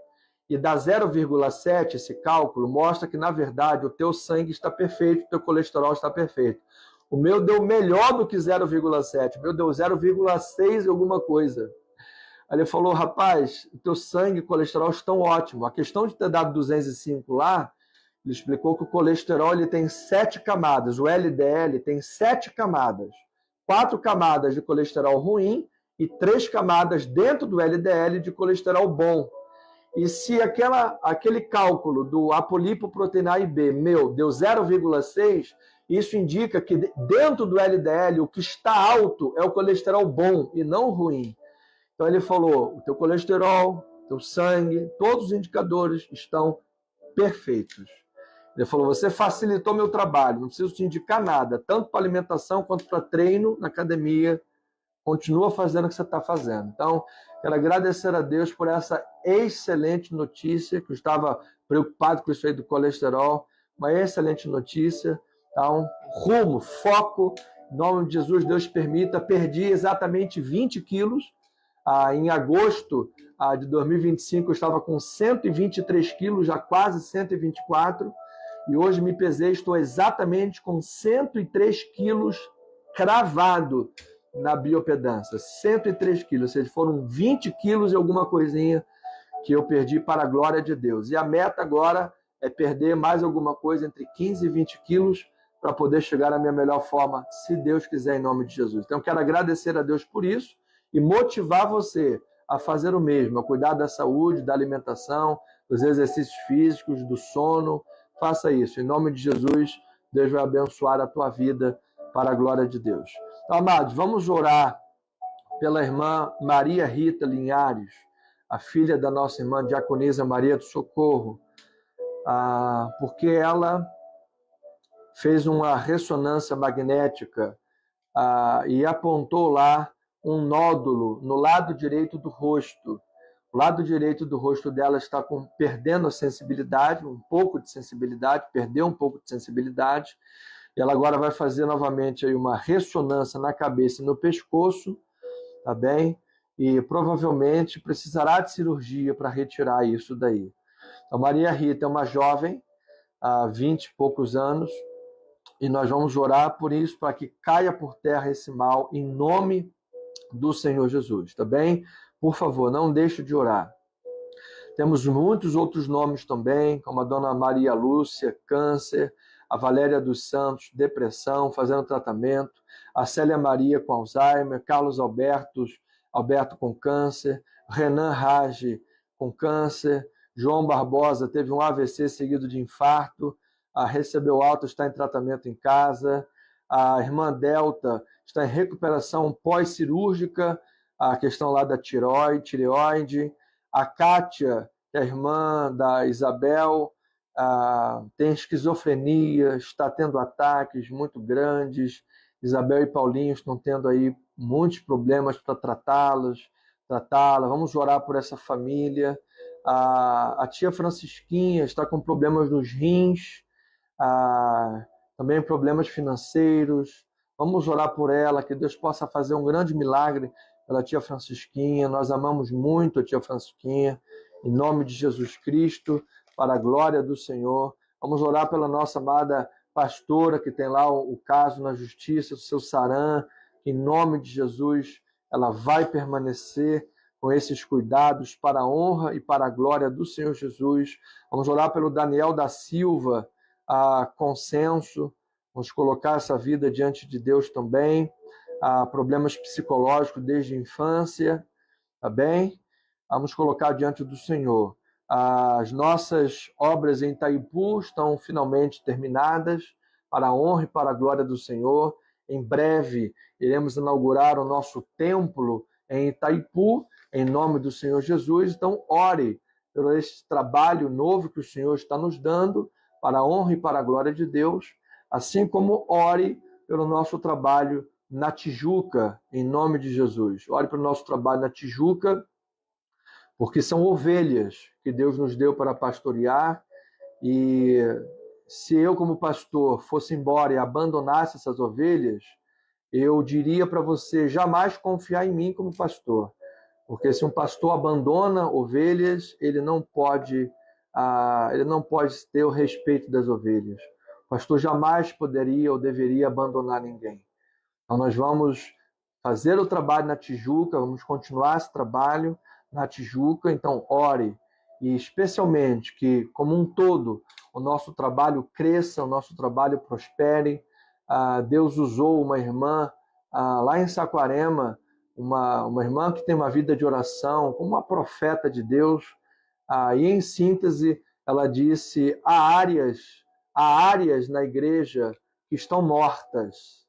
e dá 0,7, esse cálculo mostra que, na verdade, o teu sangue está perfeito, o teu colesterol está perfeito. O meu deu melhor do que 0,7, o meu deu 0,6 e alguma coisa. Aí ele falou: rapaz, o teu sangue e colesterol estão ótimos. A questão de ter dado 205 lá, ele explicou que o colesterol ele tem 7 camadas, o LDL tem 7 camadas. 4 camadas de colesterol ruim e 3 camadas dentro do LDL de colesterol bom. E se aquele cálculo do apolipoproteína A e B, deu 0,6, isso indica que dentro do LDL o que está alto é o colesterol bom e não ruim. Então ele falou: o teu colesterol, teu sangue, todos os indicadores estão perfeitos. Ele falou: você facilitou meu trabalho, não preciso te indicar nada, tanto para alimentação quanto para treino na academia. Continua fazendo o que você está fazendo. Então, quero agradecer a Deus por essa excelente notícia, que eu estava preocupado com isso aí do colesterol, uma excelente notícia. Então, rumo, foco, em nome de Jesus, Deus permita. Perdi exatamente 20 quilos. Em agosto de 2025, eu estava com 123 quilos, já quase 124. E hoje me pesei, estou exatamente com 103 quilos cravado na biopedância, 103 quilos, ou seja, foram 20 quilos e alguma coisinha que eu perdi para a glória de Deus. E a meta agora é perder mais alguma coisa entre 15 e 20 quilos para poder chegar à minha melhor forma, se Deus quiser, em nome de Jesus. Então, quero agradecer a Deus por isso e motivar você a fazer o mesmo, a cuidar da saúde, da alimentação, dos exercícios físicos, do sono. Faça isso. Em nome de Jesus, Deus vai abençoar a tua vida para a glória de Deus. Então, amados, vamos orar pela irmã Maria Rita Linhares, a filha da nossa irmã diaconisa Maria do Socorro, porque ela fez uma ressonância magnética e apontou lá um nódulo no lado direito do rosto. O lado direito do rosto dela está perdendo a sensibilidade, um pouco de sensibilidade, perdeu um pouco de sensibilidade. E ela agora vai fazer novamente aí uma ressonância na cabeça e no pescoço, tá bem? E provavelmente precisará de cirurgia para retirar isso daí. Então, Maria Rita é uma jovem, há 20 e poucos anos, e nós vamos orar por isso, para que caia por terra esse mal, em nome do Senhor Jesus, tá bem? Por favor, não deixe de orar. Temos muitos outros nomes também, como a dona Maria Lúcia, câncer, a Valéria dos Santos, depressão, fazendo tratamento, a Célia Maria com Alzheimer, Carlos Alberto com câncer, Renan Rage com câncer, João Barbosa teve um AVC seguido de infarto, recebeu alta, está em tratamento em casa, a irmã Delta está em recuperação pós-cirúrgica, a questão lá da tireoide, a Kátia, que é a irmã da Isabel, tem esquizofrenia, está tendo ataques muito grandes. Isabel e Paulinho estão tendo aí muitos problemas para tratá-la. Vamos orar por essa família. A tia Francisquinha está com problemas nos rins, também problemas financeiros. Vamos orar por ela, que Deus possa fazer um grande milagre pela tia Francisquinha. Nós amamos muito a tia Francisquinha, em nome de Jesus Cristo, para a glória do Senhor. Vamos orar pela nossa amada pastora, que tem lá o caso na justiça, o seu Saran. Em nome de Jesus, ela vai permanecer com esses cuidados para a honra e para a glória do Senhor Jesus. Vamos orar pelo Daniel da Silva, Consenso. Vamos colocar essa vida diante de Deus também. Problemas psicológicos desde a infância, tá bem? Vamos colocar diante do Senhor. As nossas obras em Itaipu estão finalmente terminadas, para a honra e para a glória do Senhor. Em breve iremos inaugurar o nosso templo em Itaipu, em nome do Senhor Jesus. Então, ore por esse trabalho novo que o Senhor está nos dando, para a honra e para a glória de Deus, assim como ore pelo nosso trabalho na Tijuca, em nome de Jesus. Ore pelo nosso trabalho na Tijuca, porque são ovelhas que Deus nos deu para pastorear, e se eu, como pastor, fosse embora e abandonasse essas ovelhas, eu diria para você jamais confiar em mim como pastor, porque se um pastor abandona ovelhas, ele não pode ter o respeito das ovelhas. O pastor jamais poderia ou deveria abandonar ninguém. Então nós vamos fazer o trabalho na Tijuca, vamos continuar esse trabalho na Tijuca. Então ore, e especialmente que, como um todo, o nosso trabalho cresça, o nosso trabalho prospere. Deus usou uma irmã lá em Saquarema, uma irmã que tem uma vida de oração, como uma profeta de Deus, e em síntese ela disse: há áreas na igreja que estão mortas,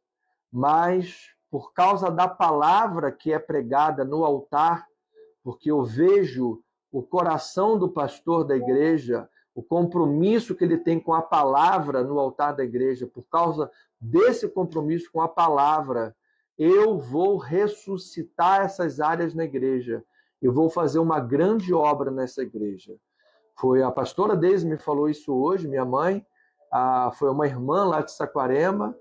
mas por causa da palavra que é pregada no altar, porque eu vejo o coração do pastor da igreja, o compromisso que ele tem com a palavra no altar da igreja, por causa desse compromisso com a palavra, eu vou ressuscitar essas áreas na igreja. Eu vou fazer uma grande obra nessa igreja. Foi a pastora Deise me falou isso hoje, minha mãe, foi uma irmã lá de Saquarema,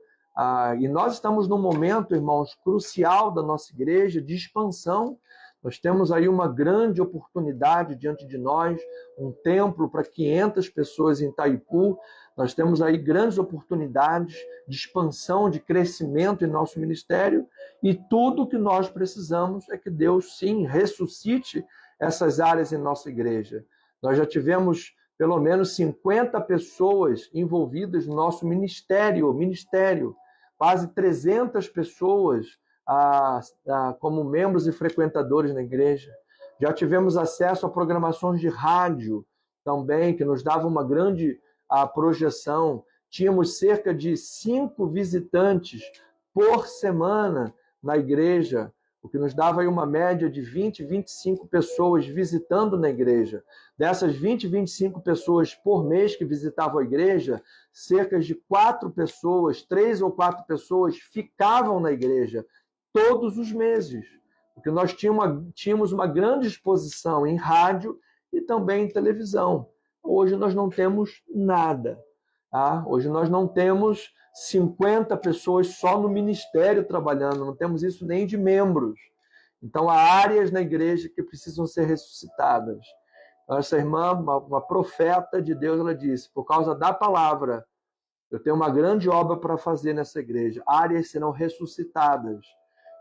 e nós estamos num momento, irmãos, crucial da nossa igreja, de expansão. Nós temos aí uma grande oportunidade diante de nós, um templo para 500 pessoas em Itaipu. Nós temos aí grandes oportunidades de expansão, de crescimento em nosso ministério, e tudo que nós precisamos é que Deus, sim, ressuscite essas áreas em nossa igreja. Nós já tivemos pelo menos 50 pessoas envolvidas no nosso ministério, quase 300 pessoas como membros e frequentadores na igreja. Já tivemos acesso a programações de rádio também, que nos davam uma grande projeção. Tínhamos cerca de 5 visitantes por semana na igreja, o que nos dava aí uma média de 20, 25 pessoas visitando na igreja. Dessas 20, 25 pessoas por mês que visitavam a igreja, cerca de 4 pessoas, 3 ou 4 pessoas ficavam na igreja todos os meses, porque nós tínhamos uma grande exposição em rádio e também em televisão. Hoje nós não temos nada. Hoje nós não temos 50 pessoas só no ministério trabalhando, não temos isso nem de membros. Então há áreas na igreja que precisam ser ressuscitadas. Essa irmã, uma profeta de Deus, ela disse: por causa da palavra, eu tenho uma grande obra para fazer nessa igreja. Áreas serão ressuscitadas.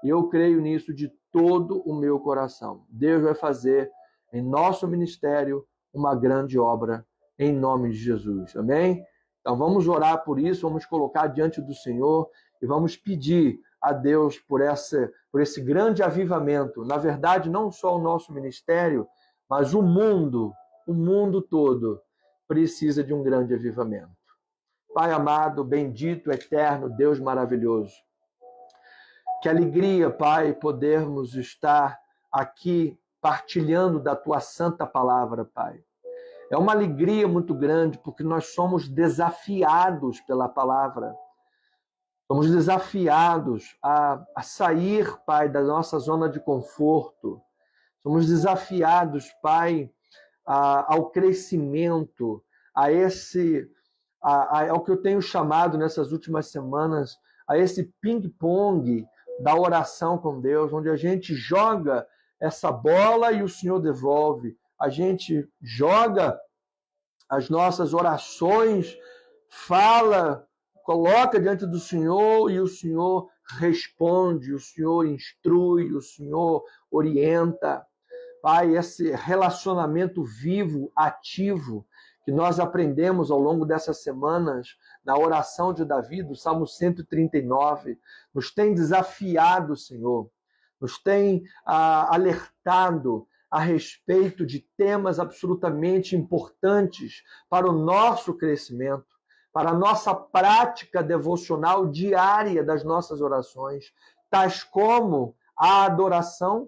E eu creio nisso de todo o meu coração. Deus vai fazer em nosso ministério uma grande obra em nome de Jesus. Amém? Então vamos orar por isso, vamos colocar diante do Senhor e vamos pedir a Deus por esse grande avivamento. Na verdade, não só o nosso ministério, mas o mundo todo precisa de um grande avivamento. Pai amado, bendito, eterno, Deus maravilhoso. Que alegria, Pai, podermos estar aqui partilhando da Tua santa palavra, Pai. É uma alegria muito grande porque nós somos desafiados pela palavra. Somos desafiados a sair, Pai, da nossa zona de conforto. Somos desafiados, Pai, ao crescimento, ao que eu tenho chamado nessas últimas semanas, a esse ping-pong da oração com Deus, onde a gente joga essa bola e o Senhor devolve. A gente joga as nossas orações, fala, coloca diante do Senhor e o Senhor responde, o Senhor instrui, o Senhor orienta. Pai, esse relacionamento vivo, ativo, que nós aprendemos ao longo dessas semanas na oração de Davi, do Salmo 139, nos tem desafiado, Senhor, nos tem alertado a respeito de temas absolutamente importantes para o nosso crescimento, para a nossa prática devocional diária das nossas orações, tais como a adoração.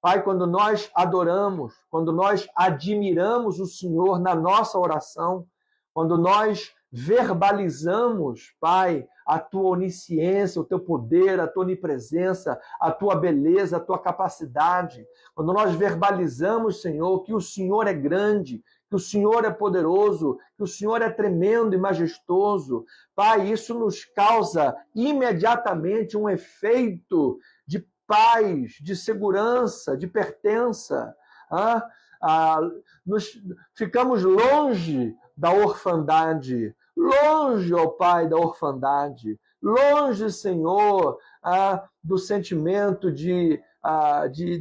Pai, quando nós adoramos, quando nós admiramos o Senhor na nossa oração, quando nós verbalizamos, Pai, a tua onisciência, o teu poder, a tua onipresença, a tua beleza, a tua capacidade, quando nós verbalizamos, Senhor, que o Senhor é grande, que o Senhor é poderoso, que o Senhor é tremendo e majestoso, Pai, isso nos causa imediatamente um efeito de paz, de segurança, de pertença. Ficamos longe da orfandade, longe, ó Pai, da orfandade, longe, Senhor, do sentimento de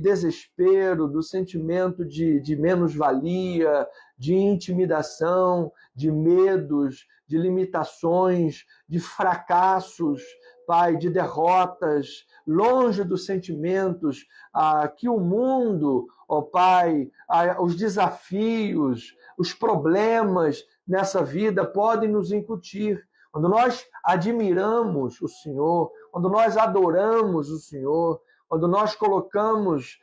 desespero, do sentimento de menos-valia, de intimidação, de medos, de limitações, de fracassos, Pai, de derrotas, longe dos sentimentos que o mundo, ó Pai, os desafios, os problemas nessa vida podem nos incutir. Quando nós admiramos o Senhor, quando nós adoramos o Senhor, quando nós colocamos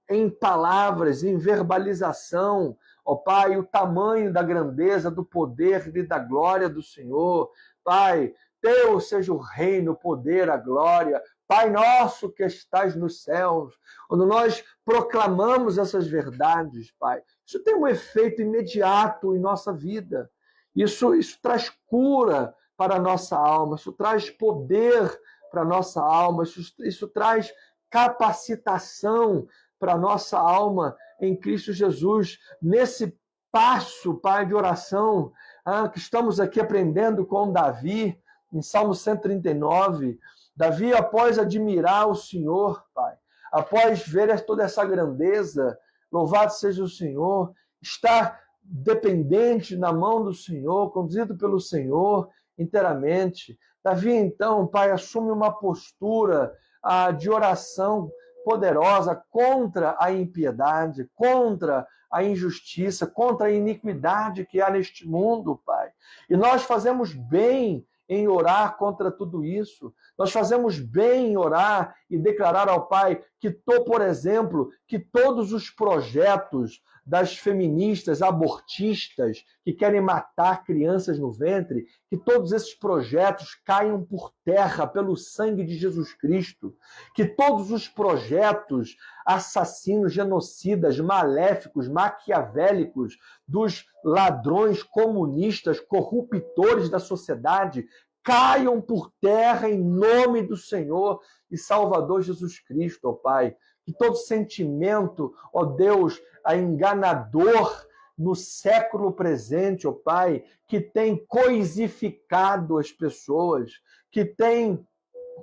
em palavras, em verbalização, ó Pai, o tamanho da grandeza, do poder e da glória do Senhor, Pai, teu seja o reino, o poder, a glória, Pai nosso que estás nos céus, quando nós proclamamos essas verdades, Pai, isso tem um efeito imediato em nossa vida. Isso traz cura para a nossa alma, isso traz poder para a nossa alma, isso traz capacitação para a nossa alma em Cristo Jesus. Nesse passo, Pai, de oração, que estamos aqui aprendendo com Davi, em Salmo 139, Davi, após admirar o Senhor, Pai, após ver toda essa grandeza, louvado seja o Senhor, estar dependente na mão do Senhor, conduzido pelo Senhor inteiramente. Davi, então, Pai, assume uma postura de oração poderosa contra a impiedade, contra a injustiça, contra a iniquidade que há neste mundo, Pai. E nós fazemos bem em orar contra tudo isso. Nós fazemos bem em orar e declarar ao Pai que, por exemplo, que todos os projetos das feministas abortistas que querem matar crianças no ventre, que todos esses projetos caiam por terra pelo sangue de Jesus Cristo, que todos os projetos assassinos, genocidas, maléficos, maquiavélicos, dos ladrões comunistas, corruptores da sociedade, caiam por terra em nome do Senhor e Salvador Jesus Cristo, ó Pai. Que todo sentimento, ó Deus, enganador no século presente, ó Pai, que tem coisificado as pessoas, que tem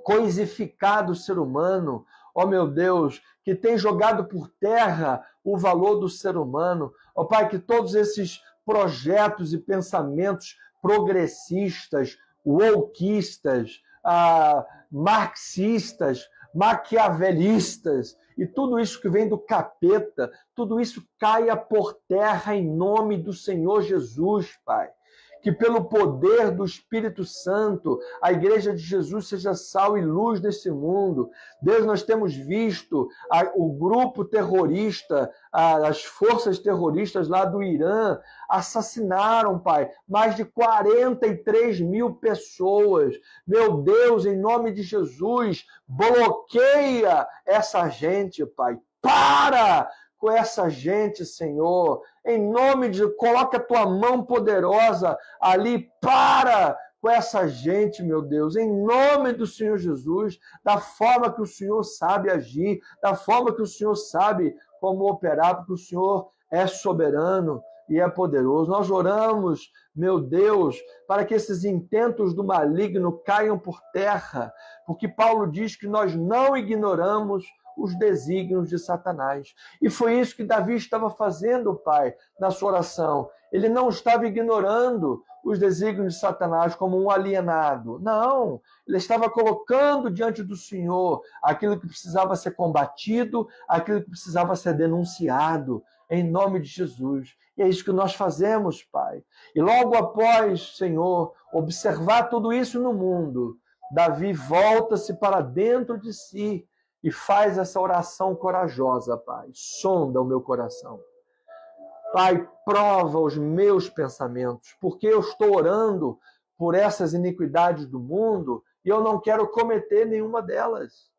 coisificado o ser humano, ó meu Deus, que tem jogado por terra o valor do ser humano, ó Pai, que todos esses projetos e pensamentos progressistas, wokeistas, marxistas, maquiavelistas, e tudo isso que vem do capeta, tudo isso caia por terra em nome do Senhor Jesus, Pai. Que pelo poder do Espírito Santo, a Igreja de Jesus seja sal e luz nesse mundo. Deus, nós temos visto o grupo terrorista, as forças terroristas lá do Irã, assassinaram, Pai, mais de 43 mil pessoas. Meu Deus, em nome de Jesus, bloqueia essa gente, Pai. Para com essa gente, Senhor. Em nome de Jesus, coloca a tua mão poderosa ali, para com essa gente, meu Deus, em nome do Senhor Jesus, da forma que o Senhor sabe agir, da forma que o Senhor sabe como operar, porque o Senhor é soberano e é poderoso. Nós oramos, meu Deus, para que esses intentos do maligno caiam por terra, porque Paulo diz que nós não ignoramos os desígnios de Satanás. E foi isso que Davi estava fazendo, Pai, na sua oração. Ele não estava ignorando os desígnios de Satanás como um alienado. Não, ele estava colocando diante do Senhor aquilo que precisava ser combatido, aquilo que precisava ser denunciado, em nome de Jesus. E é isso que nós fazemos, Pai. E logo após, Senhor, observar tudo isso no mundo, Davi volta-se para dentro de si e faz essa oração corajosa, Pai. Sonda o meu coração. Pai, prova os meus pensamentos, porque eu estou orando por essas iniquidades do mundo e eu não quero cometer nenhuma delas.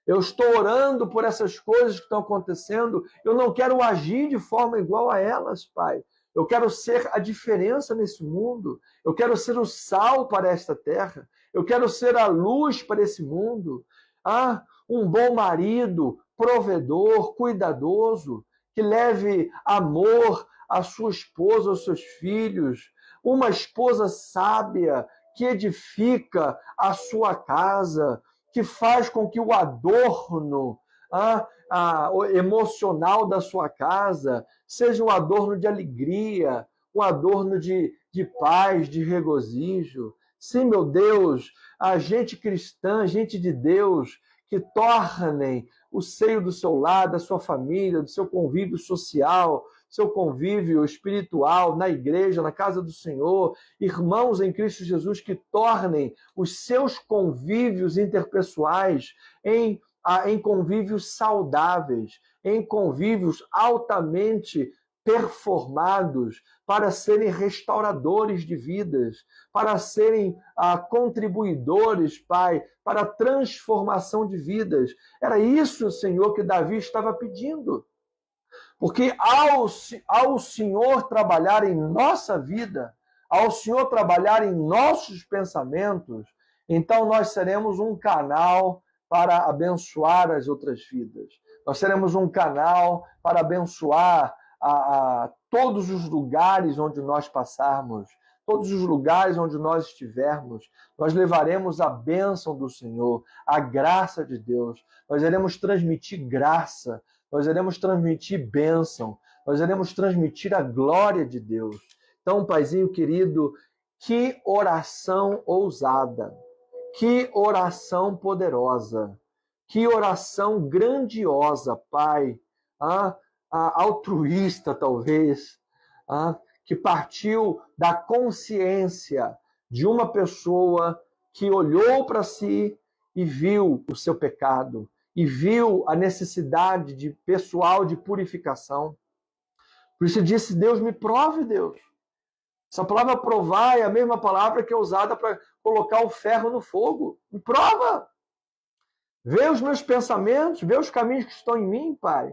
Eu estou orando por essas coisas que estão acontecendo, eu não quero agir de forma igual a elas, Pai. Eu quero ser a diferença nesse mundo, eu quero ser o sal para esta terra, eu quero ser a luz para esse mundo. Um bom marido, provedor, cuidadoso, que leve amor à sua esposa, aos seus filhos, uma esposa sábia que edifica a sua casa, que faz com que o adorno emocional da sua casa seja um adorno de alegria, um adorno de paz, de regozijo. Sim, meu Deus, a gente cristã, gente de Deus, que tornem o seio do seu lar, da sua família, do seu convívio social, seu convívio espiritual na igreja, na casa do Senhor, irmãos em Cristo Jesus que tornem os seus convívios interpessoais em convívios saudáveis, em convívios altamente performados para serem restauradores de vidas, para serem contribuidores, Pai, para a transformação de vidas. Era isso, Senhor, que Davi estava pedindo. Porque ao Senhor trabalhar em nossa vida, ao Senhor trabalhar em nossos pensamentos, então nós seremos um canal para abençoar as outras vidas. Nós seremos um canal para abençoar a todos os lugares onde nós passarmos, todos os lugares onde nós estivermos. Nós levaremos a bênção do Senhor, a graça de Deus. Nós iremos transmitir graça, nós iremos transmitir bênção, nós iremos transmitir a glória de Deus. Então, Paizinho querido, que oração ousada, que oração poderosa, que oração grandiosa, Pai, altruísta talvez, que partiu da consciência de uma pessoa que olhou para si e viu o seu pecado, e viu a necessidade pessoal de purificação. Por isso disse, Deus, me prove, Deus. Essa palavra provar é a mesma palavra que é usada para colocar o ferro no fogo. Me prova! Vê os meus pensamentos, vê os caminhos que estão em mim, Pai.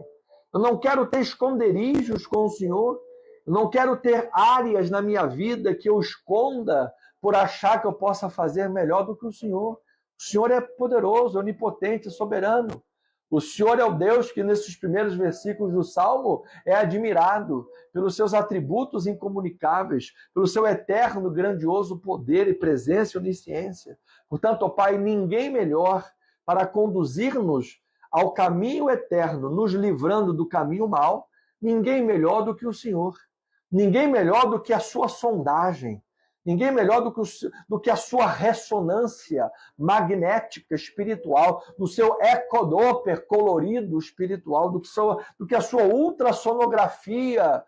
Eu não quero ter esconderijos com o Senhor. Eu não quero ter áreas na minha vida que eu esconda por achar que eu possa fazer melhor do que o Senhor. O Senhor é poderoso, onipotente, soberano. O Senhor é o Deus que, nesses primeiros versículos do Salmo, é admirado pelos seus atributos incomunicáveis, pelo seu eterno, grandioso poder e presença e onisciência. Portanto, ó Pai, ninguém melhor para conduzir-nos ao caminho eterno, nos livrando do caminho mau, ninguém melhor do que o Senhor. Ninguém melhor do que a sua sondagem. Ninguém melhor do que a sua ressonância magnética espiritual, do seu ecodoppler colorido espiritual, do que a sua ultrassonografia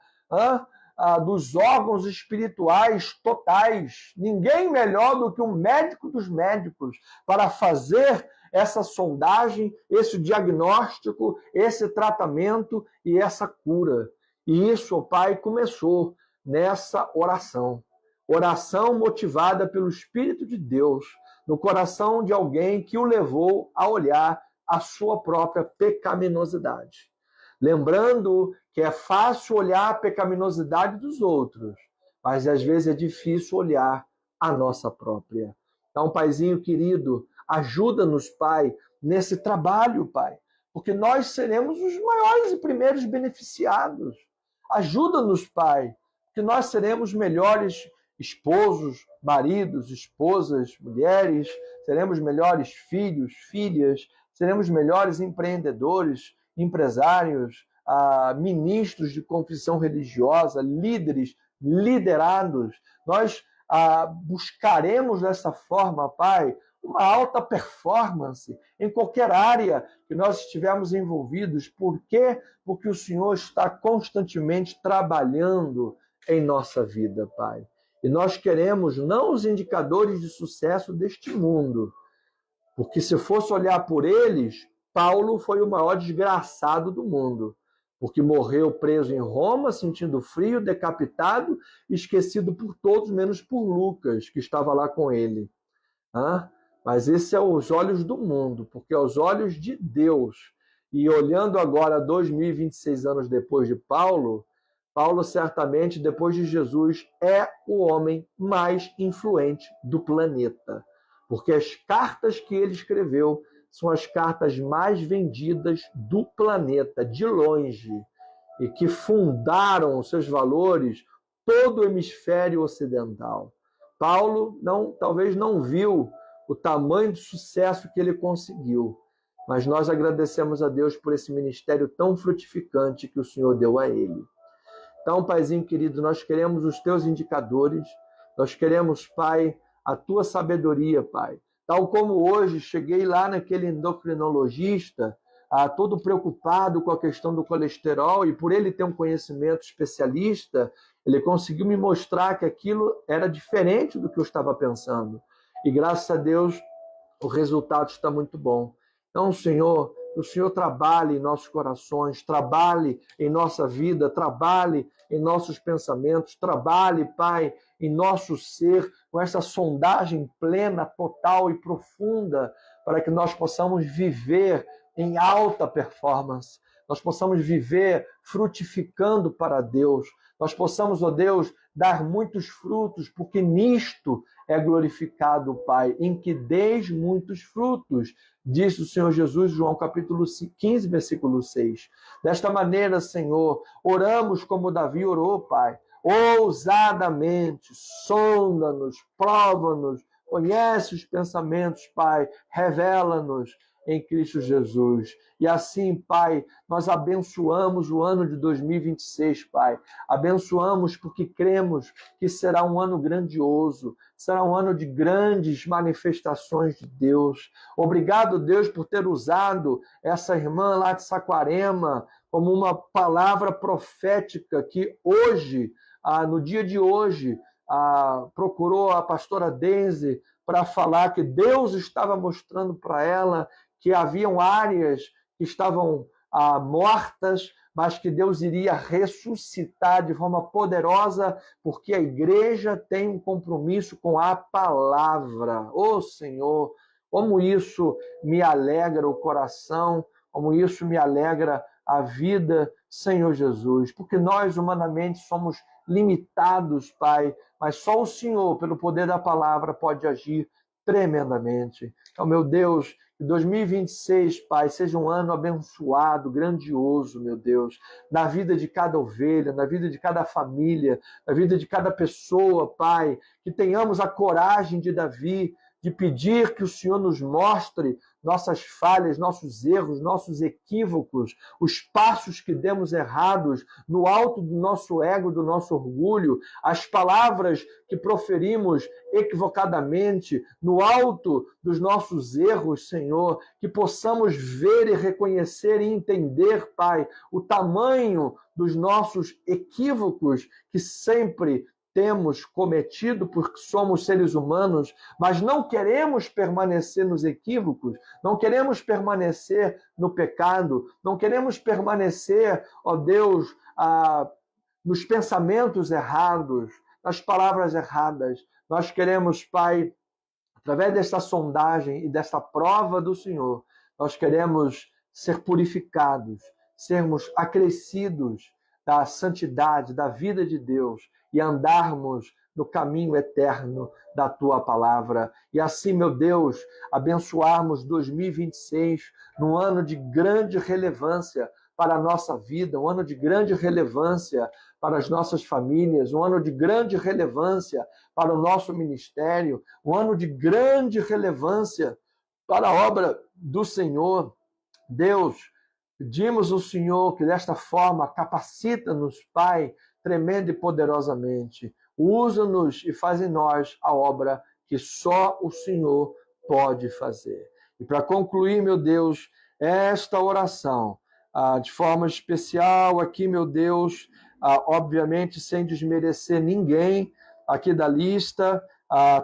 dos órgãos espirituais totais. Ninguém melhor do que o médico dos médicos para fazer essa sondagem, esse diagnóstico, esse tratamento e essa cura. E isso, ó Pai, começou nessa oração. Oração motivada pelo Espírito de Deus no coração de alguém que o levou a olhar a sua própria pecaminosidade. Lembrando que é fácil olhar a pecaminosidade dos outros, mas às vezes é difícil olhar a nossa própria. Então, Paizinho querido, ajuda-nos, Pai, nesse trabalho, Pai, porque nós seremos os maiores e primeiros beneficiados. Ajuda-nos, Pai, que nós seremos melhores esposos, maridos, esposas, mulheres, seremos melhores filhos, filhas, seremos melhores empreendedores, empresários, ministros de confissão religiosa, líderes, liderados. Nós buscaremos dessa forma, Pai, uma alta performance em qualquer área que nós estivermos envolvidos. Por quê? Porque o Senhor está constantemente trabalhando em nossa vida, Pai. E nós queremos não os indicadores de sucesso deste mundo, porque se fosse olhar por eles, Paulo foi o maior desgraçado do mundo, porque morreu preso em Roma, sentindo frio, decapitado, esquecido por todos, menos por Lucas, que estava lá com ele. Mas esse é os olhos do mundo, porque é os olhos de Deus. E olhando agora 2026 anos depois de Paulo, Paulo certamente, depois de Jesus, é o homem mais influente do planeta, porque as cartas que ele escreveu são as cartas mais vendidas do planeta, de longe, e que fundaram os seus valores todo o hemisfério ocidental. Paulo talvez não viu o tamanho do sucesso que ele conseguiu, mas nós agradecemos a Deus por esse ministério tão frutificante que o Senhor deu a ele. Então, Paizinho querido, nós queremos os teus indicadores, nós queremos, Pai, a tua sabedoria, Pai. Tal como hoje, cheguei lá naquele endocrinologista, todo preocupado com a questão do colesterol, e por ele ter um conhecimento especialista, ele conseguiu me mostrar que aquilo era diferente do que eu estava pensando. E graças a Deus, o resultado está muito bom. Então, Senhor, o Senhor trabalhe em nossos corações, trabalhe em nossa vida, trabalhe em nossos pensamentos, trabalhe, Pai, em nosso ser, com essa sondagem plena, total e profunda, para que nós possamos viver em alta performance, nós possamos viver frutificando para Deus, nós possamos, ó Deus, dar muitos frutos, porque nisto é glorificado o Pai, em que deis muitos frutos, disse o Senhor Jesus, João capítulo 15, versículo 6. Desta maneira, Senhor, oramos como Davi orou, Pai, ousadamente, sonda-nos, prova-nos, conhece os pensamentos, Pai, revela-nos em Cristo Jesus. E assim, Pai, nós abençoamos o ano de 2026, Pai. Abençoamos porque cremos que será um ano grandioso, será um ano de grandes manifestações de Deus. Obrigado, Deus, por ter usado essa irmã lá de Saquarema como uma palavra profética que hoje, no dia de hoje, procurou a pastora Denze para falar que Deus estava mostrando para ela que haviam áreas que estavam mortas, mas que Deus iria ressuscitar de forma poderosa, porque a igreja tem um compromisso com a palavra. Ô Senhor, como isso me alegra o coração, como isso me alegra a vida, Senhor Jesus, porque nós humanamente somos limitados, Pai, mas só o Senhor, pelo poder da palavra, pode agir tremendamente. Então, meu Deus, que 2026, Pai, seja um ano abençoado, grandioso, meu Deus, na vida de cada ovelha, na vida de cada família, na vida de cada pessoa, Pai, que tenhamos a coragem de Davi, de pedir que o Senhor nos mostre nossas falhas, nossos erros, nossos equívocos, os passos que demos errados, no alto do nosso ego, do nosso orgulho, as palavras que proferimos equivocadamente, no alto dos nossos erros, Senhor, que possamos ver e reconhecer e entender, Pai, o tamanho dos nossos equívocos que sempre temos cometido, porque somos seres humanos, mas não queremos permanecer nos equívocos, não queremos permanecer no pecado, não queremos permanecer, ó Deus, nos pensamentos errados, nas palavras erradas. Nós queremos, Pai, através desta sondagem e desta prova do Senhor, nós queremos ser purificados, sermos acrescidos da santidade, da vida de Deus, e andarmos no caminho eterno da Tua palavra. E assim, meu Deus, abençoarmos 2026 num ano de grande relevância para a nossa vida, um ano de grande relevância para as nossas famílias, um ano de grande relevância para o nosso ministério, um ano de grande relevância para a obra do Senhor. Deus, pedimos ao Senhor que desta forma capacita-nos, Pai, tremenda e poderosamente. Usa-nos e faz em nós a obra que só o Senhor pode fazer. E para concluir, meu Deus, esta oração, de forma especial aqui, meu Deus, obviamente sem desmerecer ninguém aqui da lista,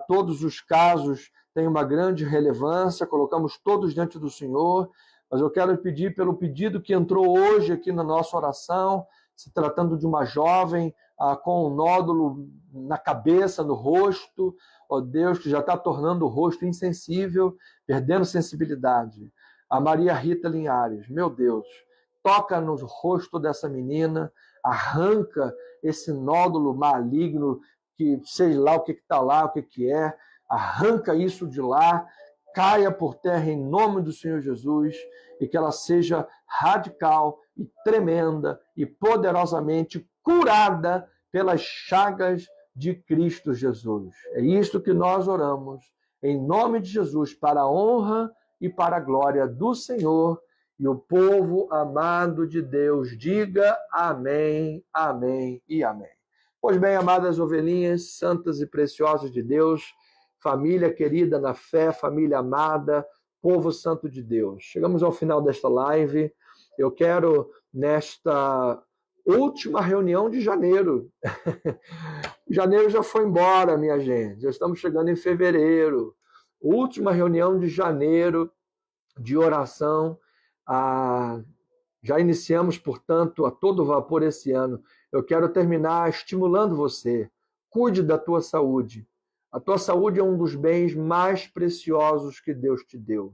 todos os casos têm uma grande relevância, colocamos todos diante do Senhor, mas eu quero pedir pelo pedido que entrou hoje aqui na nossa oração, se tratando de uma jovem com um nódulo na cabeça, no rosto, ó Deus, que já está tornando o rosto insensível, perdendo sensibilidade. A Maria Rita Linhares, meu Deus, toca no rosto dessa menina, arranca esse nódulo maligno, que sei lá o que está lá, o que é, arranca isso de lá, caia por terra em nome do Senhor Jesus e que ela seja radical e tremenda e poderosamente curada pelas chagas de Cristo Jesus. É isto que nós oramos em nome de Jesus, para a honra e para a glória do Senhor. E o povo amado de Deus diga amém, amém e amém. Pois bem, amadas ovelhinhas, santas e preciosas de Deus, família querida na fé, família amada, povo santo de Deus. Chegamos ao final desta live. Eu quero, nesta última reunião de janeiro, janeiro já foi embora, minha gente, já estamos chegando em fevereiro, última reunião de janeiro de oração, já iniciamos, portanto, a todo vapor esse ano. Eu quero terminar estimulando você. Cuide da tua saúde. A tua saúde é um dos bens mais preciosos que Deus te deu.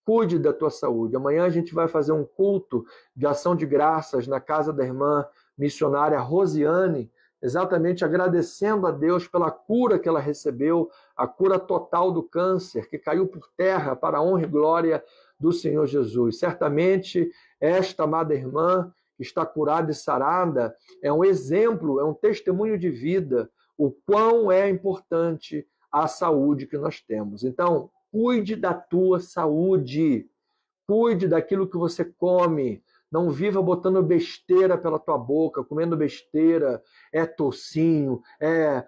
Cuide da tua saúde. Amanhã a gente vai fazer um culto de ação de graças na casa da irmã missionária Rosiane, exatamente agradecendo a Deus pela cura que ela recebeu, a cura total do câncer, que caiu por terra para a honra e glória do Senhor Jesus. Certamente, esta amada irmã, que está curada e sarada, é um exemplo, é um testemunho de vida, o quão é importante a saúde que nós temos. Então, cuide da tua saúde, cuide daquilo que você come, não viva botando besteira pela tua boca, comendo besteira, é tocinho, é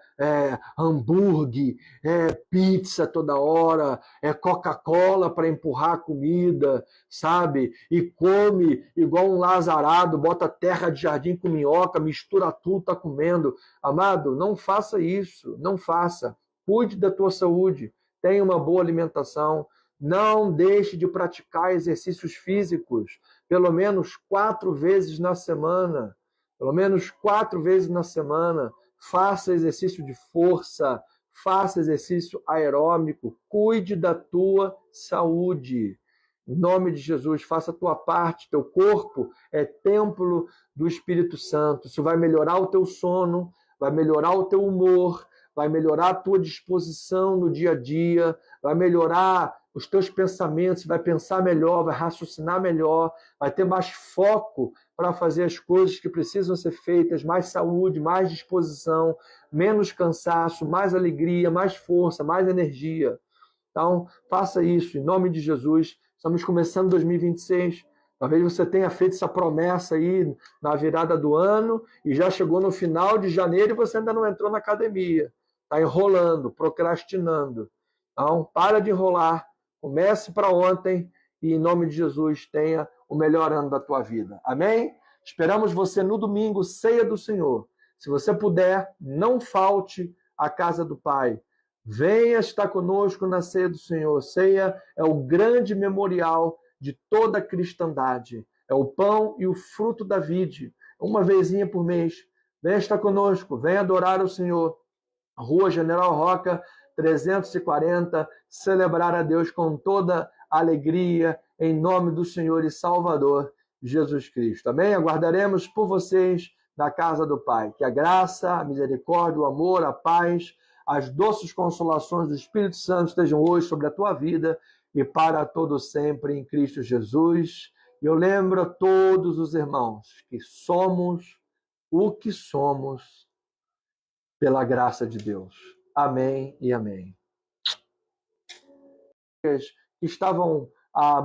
hambúrguer, é pizza toda hora, é Coca-Cola para empurrar a comida, sabe? E come igual um lazarado, bota terra de jardim com minhoca, mistura tudo, tá comendo. Amado, não faça isso, não faça. Cuide da tua saúde, tenha uma boa alimentação, não deixe de praticar exercícios físicos, pelo menos 4 vezes na semana. Pelo menos 4 vezes na semana. Faça exercício de força, faça exercício aeróbico, cuide da tua saúde. Em nome de Jesus, faça a tua parte, teu corpo é templo do Espírito Santo. Isso vai melhorar o teu sono, vai melhorar o teu humor, vai melhorar a tua disposição no dia a dia, vai melhorar os teus pensamentos, vai pensar melhor, vai raciocinar melhor, vai ter mais foco para fazer as coisas que precisam ser feitas, mais saúde, mais disposição, menos cansaço, mais alegria, mais força, mais energia. Então, faça isso, em nome de Jesus. Estamos começando 2026. Talvez você tenha feito essa promessa aí na virada do ano e já chegou no final de janeiro e você ainda não entrou na academia. Está enrolando, procrastinando. Então, para de enrolar. Comece para ontem e, em nome de Jesus, tenha o melhor ano da tua vida. Amém? Esperamos você no domingo, ceia do Senhor. Se você puder, não falte à casa do Pai. Venha estar conosco na ceia do Senhor. Ceia é o grande memorial de toda a cristandade. É o pão e o fruto da vide. Uma vezinha por mês. Venha estar conosco. Venha adorar o Senhor. Rua General Roca, 340, celebrar a Deus com toda alegria, em nome do Senhor e Salvador Jesus Cristo. Amém? Aguardaremos por vocês na casa do Pai. Que a graça, a misericórdia, o amor, a paz, as doces consolações do Espírito Santo estejam hoje sobre a tua vida e para todo sempre em Cristo Jesus. E eu lembro a todos os irmãos que somos o que somos pela graça de Deus. Amém e amém. que estavam a